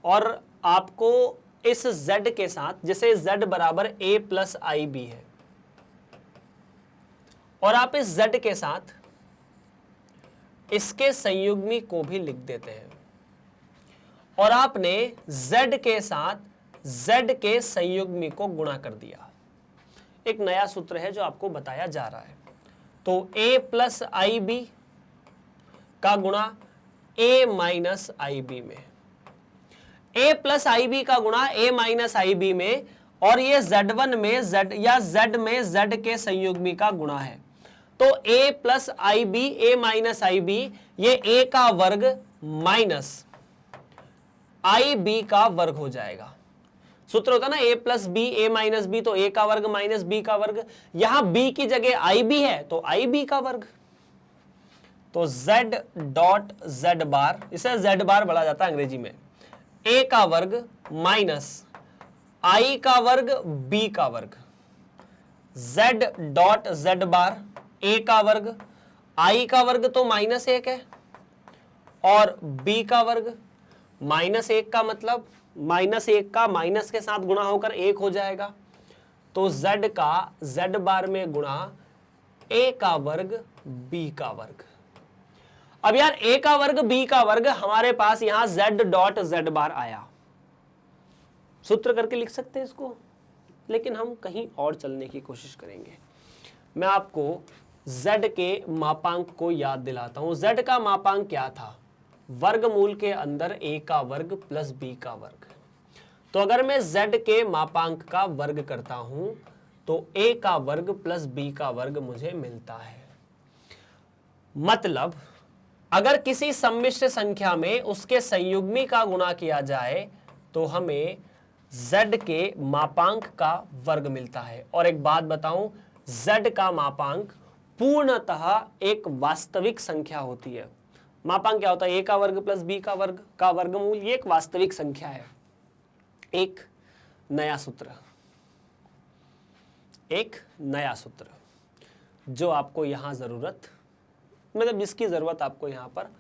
Speaker 1: और आपको इस z के साथ, जैसे z बराबर a प्लस आई बी है, और आप इस z के साथ इसके संयुग्मी को भी लिख देते हैं, और आपने z के साथ z के संयुग्मी को गुणा कर दिया। एक नया सूत्र है जो आपको बताया जा रहा है। तो a प्लस आई बी का गुणा a माइनस आई बी में, a प्लस आई बी का गुणा a माइनस आई बी में, और ये z1 में z या z में z के संयुग्मी का गुणा है। तो a plus i b, a minus i b, ये a का वर्ग माइनस आई बी का वर्ग हो जाएगा। सूत्र होता ना a plus b, a minus b, तो a का वर्ग माइनस b का वर्ग। यहां b की जगह आई बी है तो आई बी का वर्ग। तो z डॉट z बार, इसे z बार बोला जाता है अंग्रेजी में, a का वर्ग माइनस i का वर्ग b का वर्ग। z dot z bar, a का वर्ग, i का वर्ग तो माइनस 1 है, और b का वर्ग माइनस 1 का मतलब माइनस 1 का माइनस के साथ गुणा होकर 1 हो जाएगा। तो z का z बार में गुणा a का वर्ग b का वर्ग। अब यार a का वर्ग b का वर्ग हमारे पास यहां z डॉट z बार आया, सूत्र करके लिख सकते हैं इसको, लेकिन हम कहीं और चलने की कोशिश करेंगे। मैं आपको z के मापांक को याद दिलाता हूं। z का मापांक क्या था? वर्गमूल के अंदर a का वर्ग प्लस b का वर्ग। तो अगर मैं z के मापांक का वर्ग करता हूं तो a का वर्ग प्लस b का वर्ग मुझे मिलता है। मतलब अगर किसी सम्मिश्र संख्या में उसके संयुग्मी का गुणा किया जाए तो हमें z के मापांक का वर्ग मिलता है। और एक बात बताऊं, z का मापांक पूर्णतः एक वास्तविक संख्या होती है। मापांक क्या होता है? a का वर्ग प्लस b का वर्ग का वर्गमूल, ये एक वास्तविक संख्या है। एक नया सूत्र, एक नया सूत्र जो आपको यहां जरूरत, मतलब जिसकी जरूरत आपको यहां पर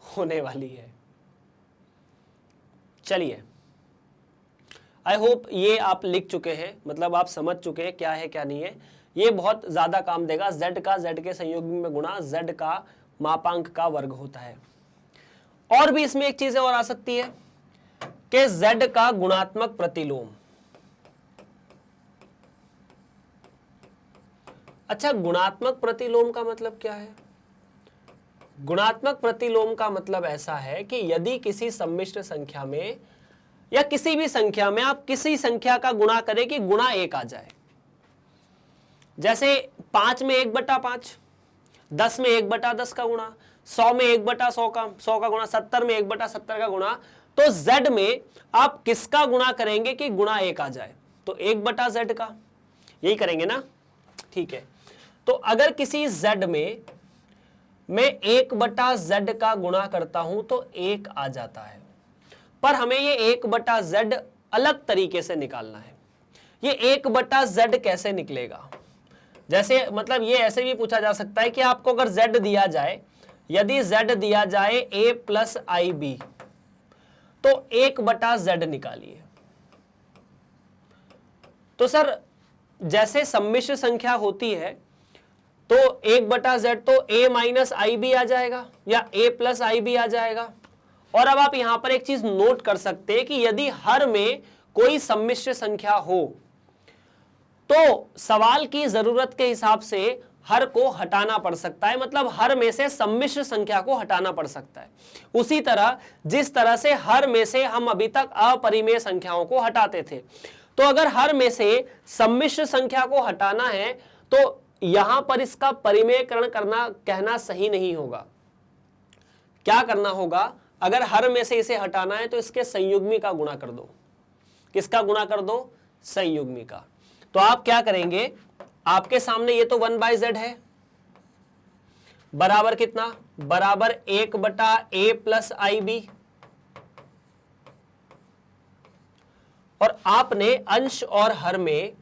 Speaker 1: होने वाली है। चलिए, आई होप ये आप लिख चुके हैं, मतलब आप समझ चुके हैं क्या है क्या नहीं है। ये बहुत ज्यादा काम देगा। z का z के संयुग्मी में गुणा z का मापांक का वर्ग होता है। और भी इसमें एक चीज और आ सकती है कि z का गुणात्मक प्रतिलोम। अच्छा, गुणात्मक प्रतिलोम का मतलब क्या है? गुणात्मक प्रतिलोम का मतलब ऐसा है कि यदि किसी सम्मिश्र संख्या में या किसी भी संख्या में आप किसी संख्या का गुणा करें कि गुणा 1 आ जाए, जैसे 5 में 1/5, 10 में 1/10 का गुणा, 100 में 1/100 का गुणा, 70 में 1/70 का गुणा, तो z में आप किसका गुणा करेंगे कि गुणा 1 आ जाए? तो 1/z का, यही करेंगे ना? ठीक है। तो अगर किसी z में मैं 1/z का गुणा करता हूं तो 1 आ जाता है, पर हमें ये 1/z अलग तरीके से निकालना है। ये 1/z कैसे निकलेगा? जैसे मतलब ये ऐसे भी पूछा जा सकता है कि आपको अगर z दिया जाए, यदि z दिया जाए a प्लस आई बी, तो 1/z निकालिए। तो सर जैसे सम्मिश्र संख्या होती है तो 1/z तो a माइनस आई बी आ जाएगा या a प्लस आई बी आ जाएगा। और अब आप यहां पर एक चीज नोट कर सकते हैं कि यदि हर में कोई सम्मिश्र संख्या हो तो सवाल की जरूरत के हिसाब से हर को हटाना पड़ सकता है, मतलब हर में से सम्मिश्र संख्या को हटाना पड़ सकता है। उसी तरह जिस तरह से हर में से हम अभी तक अपरिमेय संख्याओं को हटाते थे, तो अगर हर में से सम्मिश्र संख्या को हटाना है तो यहां पर इसका परिमेयकरण करना कहना सही नहीं होगा। क्या करना होगा? अगर हर में से इसे हटाना है तो इसके संयुग्मी का गुणा कर दो। किसका गुणा कर दो? संयुग्मी का। तो आप क्या करेंगे, आपके सामने ये तो 1/z है, बराबर कितना, बराबर 1/a प्लस IB, और आपने अंश और हर में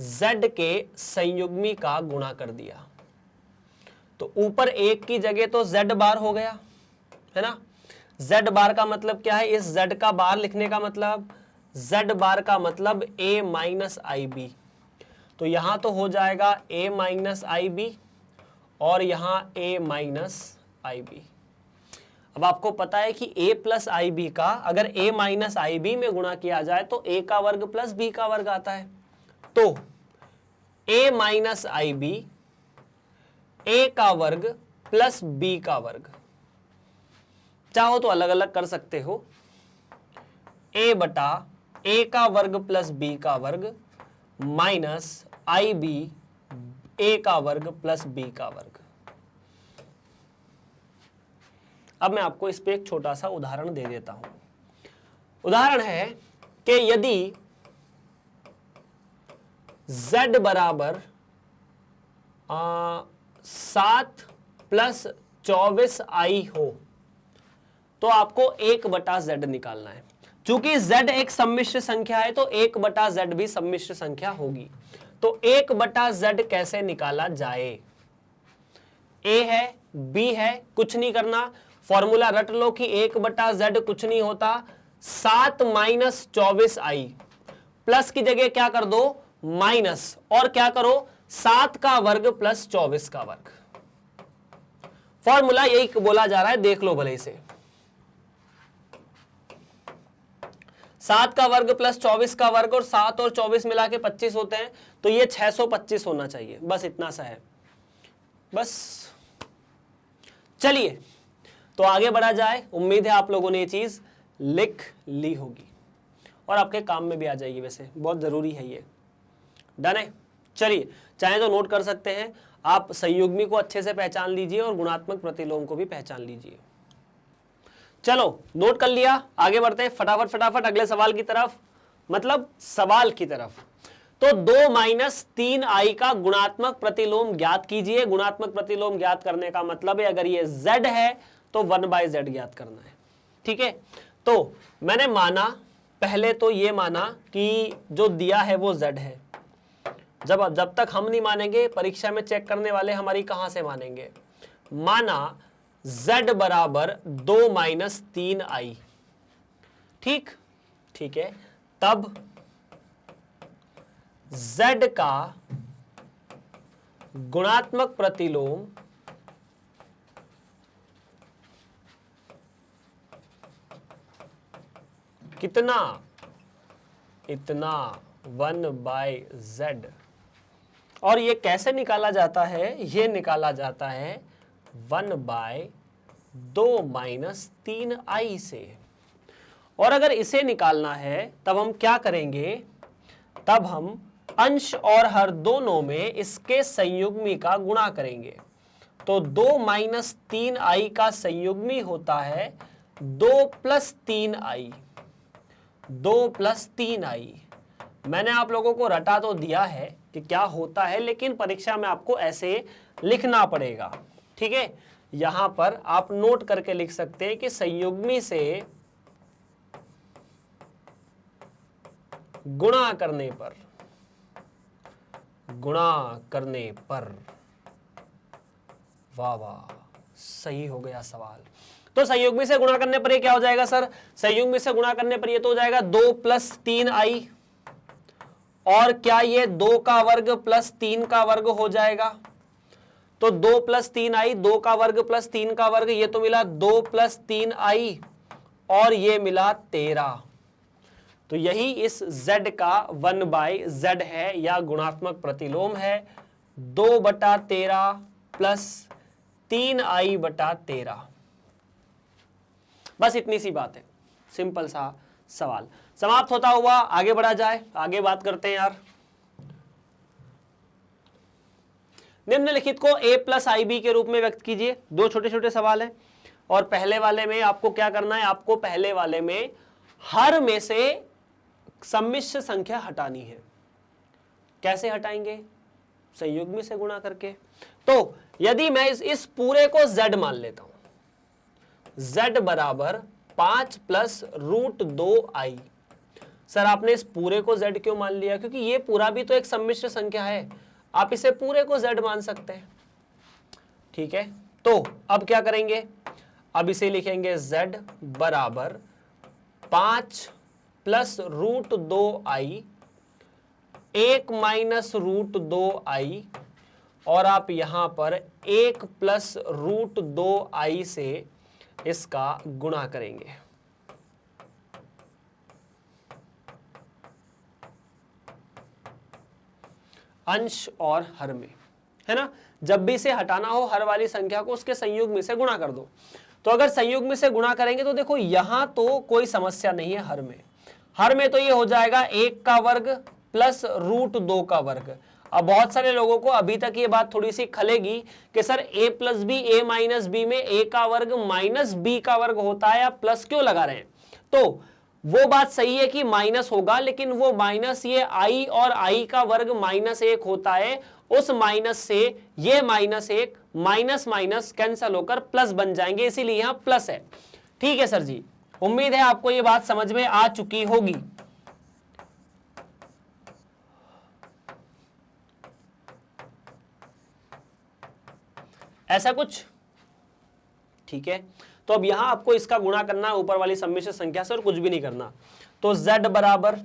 Speaker 1: z के संयुग्मी का गुणा कर दिया। तो ऊपर 1 की जगह तो z बार हो गया, है ना। z बार का मतलब क्या है, इस z का बार लिखने का मतलब, z बार का मतलब a माइनस IB, तो यहां तो हो जाएगा a माइनस IB और यहां a माइनस IB। अब आपको पता है कि a प्लस IB का अगर a माइनस IB में गुणा किया जाए तो a का वर्ग प्लस b का वर्ग आता है। तो a माइनस IB a का वर्ग प्लस b का वर्ग, चाहो तो अलग अलग कर सकते हो, a बटा a का वर्ग प्लस b का वर्ग माइनस IB a का वर्ग प्लस b का वर्ग। अब मैं आपको इस पे एक छोटा सा उदाहरण दे देता हूं। उदाहरण है कि यदि z बराबर 7 प्लस 24i हो तो आपको 1/z निकालना है। चूंकि z एक सम्मिश्र संख्या है तो 1/z भी सम्मिश्र संख्या होगी। तो 1/z कैसे निकाला जाए, a है b है, कुछ नहीं करना, फॉर्मूला रट लो कि 1/z कुछ नहीं होता 7 माइनस 24i, प्लस की जगह क्या कर दो माइनस, और क्या करो 7 का वर्ग प्लस 24 का वर्ग। फॉर्मूला यही बोला जा रहा है, देख लो भले से, 7 का वर्ग प्लस 24 का वर्ग और 7 और 24 मिला के 25 होते हैं, तो ये 625 होना चाहिए, बस इतना सा है। बस चलिए तो आगे बढ़ा जाए। उम्मीद है आप लोगों ने ये चीज लिख ली होगी और आपके काम में भी आ जाएगी, वैसे बहुत जरूरी है ये। डन है। चलिए, चाहे तो नोट कर सकते हैं, आप संयुग्मी को अच्छे से पहचान लीजिए और गुणात्मक प्रतिलोम को भी पहचान लीजिए। चलो नोट कर लिया, आगे बढ़ते हैं फटाफट फटाफट अगले सवाल की तरफ, मतलब सवाल की तरफ। तो 2 माइनस 3i का गुणात्मक प्रतिलोम ज्ञात कीजिए। गुणात्मक प्रतिलोम ज्ञात करने का मतलब है अगर ये z है तो 1/z ज्ञात करना है, ठीक है। तो मैंने माना, पहले तो ये माना कि जो दिया है वो z है। जब तक हम नहीं मानेंगे परीक्षा में चेक करने वाले हमारी कहां से मानेंगे। माना z बराबर 2 माइनस 3i, ठीक है। तब z का गुणात्मक प्रतिलोम कितना, इतना 1/z। और ये कैसे निकाला जाता है, ये निकाला जाता है 1/2 माइनस 3i से। और अगर इसे निकालना है तब हम क्या करेंगे, तब हम अंश और हर दोनों में इसके संयुग्मी का गुणा करेंगे। तो 2 माइनस 3i का संयुग्मी होता है 2 प्लस 3i, 2 प्लस 3i। मैंने आप लोगों को रटा तो दिया है कि क्या होता है, लेकिन परीक्षा में आपको ऐसे लिखना पड़ेगा, ठीक है। यहां पर आप नोट करके लिख सकते हैं कि संयुग्मी से गुणा करने पर, वाह वाह, सही हो गया सवाल। तो संयुग्मी से गुणा करने पर ये क्या हो जाएगा सर, संयुग्मी से गुणा करने पर ये तो हो जाएगा 2 प्लस 3i, और क्या ये 2 का वर्ग प्लस 3 का वर्ग हो जाएगा। तो 2 प्लस 3i, 2 का वर्ग प्लस 3 का वर्ग, ये तो मिला 2 प्लस 3i और ये मिला 13। तो यही इस z का 1/z है या गुणात्मक प्रतिलोम है, 2/13 प्लस 3i/13। बस इतनी सी बात है, सिंपल सा सवाल समाप्त होता हुआ आगे बढ़ा जाए। आगे बात करते हैं यार। निम्नलिखित को a प्लस IB के रूप में व्यक्त कीजिए। 2 छोटे छोटे सवाल हैं और पहले वाले में आपको क्या करना है, आपको पहले वाले में हर में से सम्मिश्र संख्या हटानी है। कैसे हटाएंगे? संयुग्मी से गुणा करके। तो यदि मैं इस पूरे को z मान लेता हूं, z बराबर 5 प्लस रूट 2i। सर आपने इस पूरे को z क्यों मान लिया? क्योंकि ये पूरा भी तो एक सम्मिश्र संख्या है, आप इसे पूरे को z मान सकते हैं। ठीक है, तो अब क्या करेंगे? अब इसे लिखेंगे z बराबर 5 plus root 2i, 1 minus root 2i, और आप यहां पर 1 प्लस रूट 2i से इसका गुणा करेंगे। अंश और हर में, है ना? जब भी इसे हटाना हो हर वाली संख्या को उसके संयुग्मी से गुणा कर दो। तो अगर संयुग्मी से गुणा करेंगे तो देखो यहां तो कोई समस्या नहीं है। हर में तो ये हो जाएगा 1 का वर्ग प्लस रूट 2 का वर्ग। अब बहुत सारे लोगों को अभी तक ये बात थोड़ी सी खलेगी कि sir a plus b, a minus b में a का वर्ग माइनस b का वर्ग होता है, आप प्लस क्यों लगा रहे हैं? तो वो बात सही है कि माइनस होगा, लेकिन वो माइनस ये i और i का वर्ग माइनस 1 होता है, उस माइनस से ये माइनस 1 माइनस माइनस कैंसल होकर प्लस बन जाएंगे, इसीलिए यहां प्लस है। ठीक है सर जी, उम्मीद है आपको ये बात समझ में आ चुकी होगी। ऐसा कुछ? ठीक है, तो अब यहां आपको इसका गुणा करना है ऊपर वाली सम्मिश्र संख्या से और कुछ भी नहीं करना। तो z बराबर,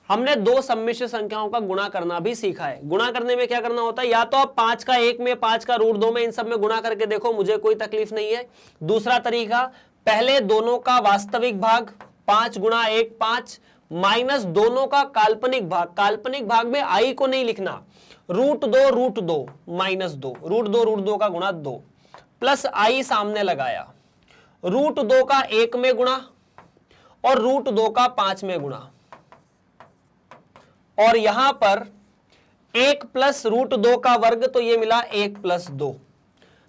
Speaker 1: हमने दो सम्मिश्र संख्याओं का गुणा करना भी सीखा है। गुणा करने में क्या करना होता है? या तो आप 5 का 1 में, 5 का रूट 2 में, इन सब में गुणा करके देखो, मुझे कोई तकलीफ नहीं है। दूसरा तरीका, पहले दोनों का वास्तविक भाग 5 गुणा 1 5 माइनस दोनों का काल्पनिक भाग। काल्पनिक भाग में i को नहीं लिखना, रूट 2 माइनस 2, रूट 2 का गुणा 2 प्लस i सामने लगाया, रूट 2 का 1 में गुणा और रूट 2 का 5 में गुणा, और यहां पर 1 प्लस रूट 2 का वर्ग, तो ये मिला 1 प्लस 2।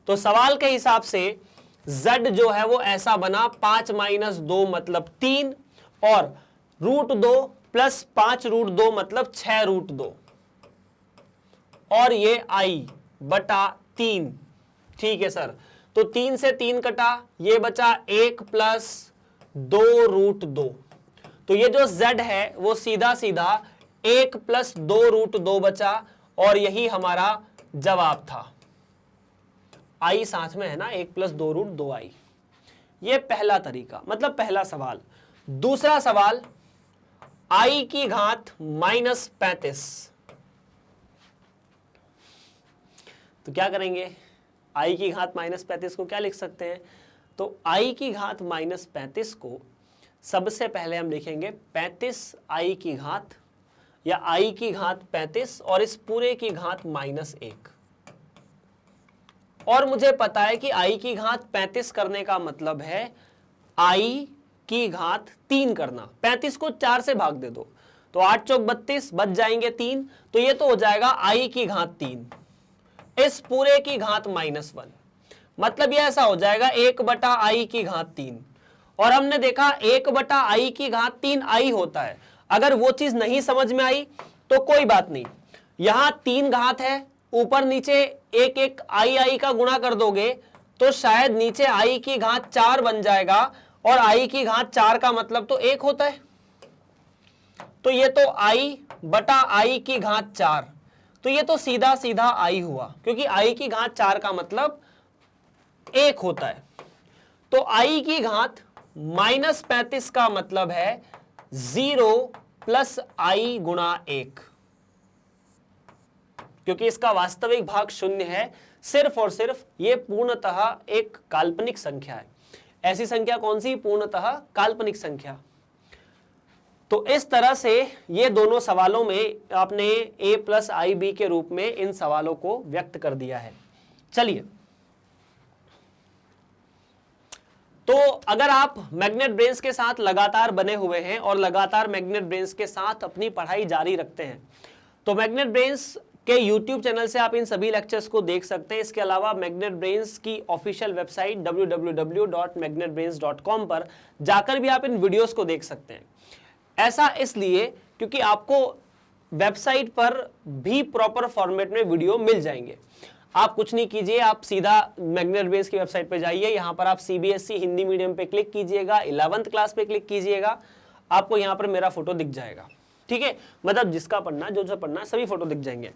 Speaker 1: तो सवाल के हिसाब से z जो है वो ऐसा बना 5 माइनस 2 मतलब 3, और रूट 2 प्लस 5 रूट 2 मतलब 6 रूट 2, और ये i बटा 3। ठीक है सर, तो 3 से 3 कटा, ये बचा 1 प्लस 2 रूट 2। तो ये जो z है वो सीधा सीधा 1 प्लस 2 रूट 2 बचा, और यही हमारा जवाब था। i साथ में है ना, 1 प्लस 2 रूट 2i। ये पहला तरीका, मतलब पहला सवाल। दूसरा सवाल, i की घात माइनस 35। तो क्या करेंगे? i की घात माइनस 35 को क्या लिख सकते हैं? तो i की घात माइनस 35 को सबसे पहले हम लिखेंगे 35i की घात, या i की घात 35 और इस पूरे की घात माइनस 1। और मुझे पता है कि i की घात 35 करने का मतलब है i की घात 3 करना। 35 को 4 से भाग दे दो, तो 8 चौक 32, बच जाएंगे 3, तो ये तो हो जाएगा i की घात 3, इस पूरे की घात माइनस 1। मतलब ये ऐसा हो जाएगा 1 बटा i की घात 3। और हमने देखा 1 बटा i की घात 3 i होता है। अगर वो चीज नहीं समझ में आई तो कोई बात नहीं, यहां 3 घात है, ऊपर नीचे एक एक i का गुणा कर दोगे तो शायद नीचे i की घात 4 बन जाएगा, और i की घात 4 का मतलब तो 1 होता है। तो ये तो i बटा i की घात 4, तो ये तो सीधा सीधा i हुआ, क्योंकि i की घात 4 का मतलब 1 होता है। तो i की घात माइनस 35 का मतलब है 0 प्लस i गुणा 1, क्योंकि इसका वास्तविक भाग 0 है। सिर्फ और सिर्फ ये पूर्णतः एक काल्पनिक संख्या है। ऐसी संख्या कौन सी? पूर्णतः काल्पनिक संख्या। तो इस तरह से ये दोनों सवालों में आपने a प्लस आई बी के रूप में इन सवालों को व्यक्त कर दिया है। चलिए, तो अगर आप मैग्नेट ब्रेन्स के साथ लगातार बने हुए हैं और लगातार मैग्नेट ब्रेन्स के साथ अपनी पढ़ाई जारी रखते हैं, तो मैग्नेट ब्रेन्स के YouTube चैनल से आप इन सभी लेक्चर्स को देख सकते हैं। इसके अलावा मैग्नेट ब्रेन्स की ऑफिशियल वेबसाइट www.magnetbrains.com पर जाकर भी आप इन वीडियोस को देख सकते हैं। ऐसा इसलिए क्योंकि आपको वेबसाइट पर भी प्रॉपर फॉर्मेट में वीडियो मिल जाएंगे। आप कुछ नहीं कीजिए, आप सीधा मैग्नेट ब्रेन्स की वेबसाइट पे जाइए, यहाँ पर आप सीबीएसई हिंदी मीडियम पे क्लिक कीजिएगा, 11th क्लास पे क्लिक कीजिएगा, आपको यहाँ पर मेरा फोटो दिख जाएगा। ठीक है, मतलब जिसका पढ़ना, जो पढ़ना सभी फोटो दिख जाएंगे।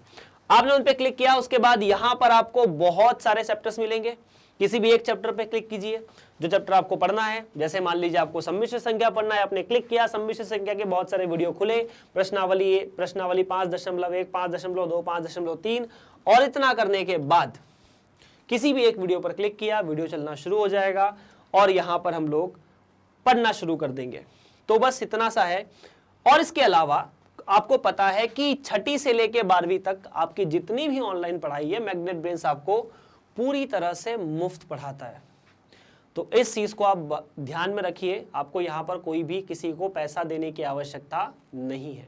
Speaker 1: आपने उन पे क्लिक किया, उसके बाद यहाँ पर आपको बहुत सारे चैप्टर्स मिलेंगे। किसी भी एक चैप्टर पे क्लिक कीजिए, जो चैप्टर आपको पढ़ना है। जैसे मान लीजिए आपको सम्मिश्र संख्या पढ़ना है, आपने क्लिक किया, सम्मिश्र संख्या के बहुत सारे वीडियो खुले, प्रश्नावली 5.1, 5.2, 5.3, और इतना करने के बाद किसी भी एक वीडियो पर क्लिक किया, वीडियो चलना शुरू हो जाएगा और यहाँ पर हम लोग पढ़ना शुरू कर देंगे। तो बस इतना सा है। और इसके अलावा आपको पता है कि 6ठी से लेके 12वीं तक आपकी जितनी भी ऑनलाइन पढ़ाई है, मैग्नेट ब्रेन्स आपको पूरी तरह से मुफ्त पढ़ाता है। तो इस चीज को आप ध्यान में रखिए, आपको यहाँ पर कोई भी किसी को पैसा देने की आवश्यकता नहीं है।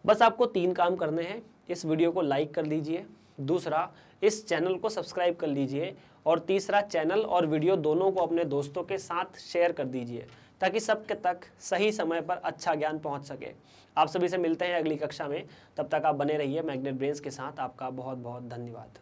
Speaker 1: बस आपको 3 काम करने हैं। इस वीडियो को लाइक कर लीजिए, दूसरा इस चैनल को सब्सक्राइब कर लीजिए, और तीसरा चैनल और वीडियो दोनों को अपने दोस्तों के साथ शेयर कर दीजिए, ताकि सबके तक सही समय पर अच्छा ज्ञान पहुंच सके। आप सभी से मिलते हैं अगली कक्षा में, तब तक आप बने रहिए मैग्नेट ब्रेन्स के साथ। आपका बहुत बहुत धन्यवाद।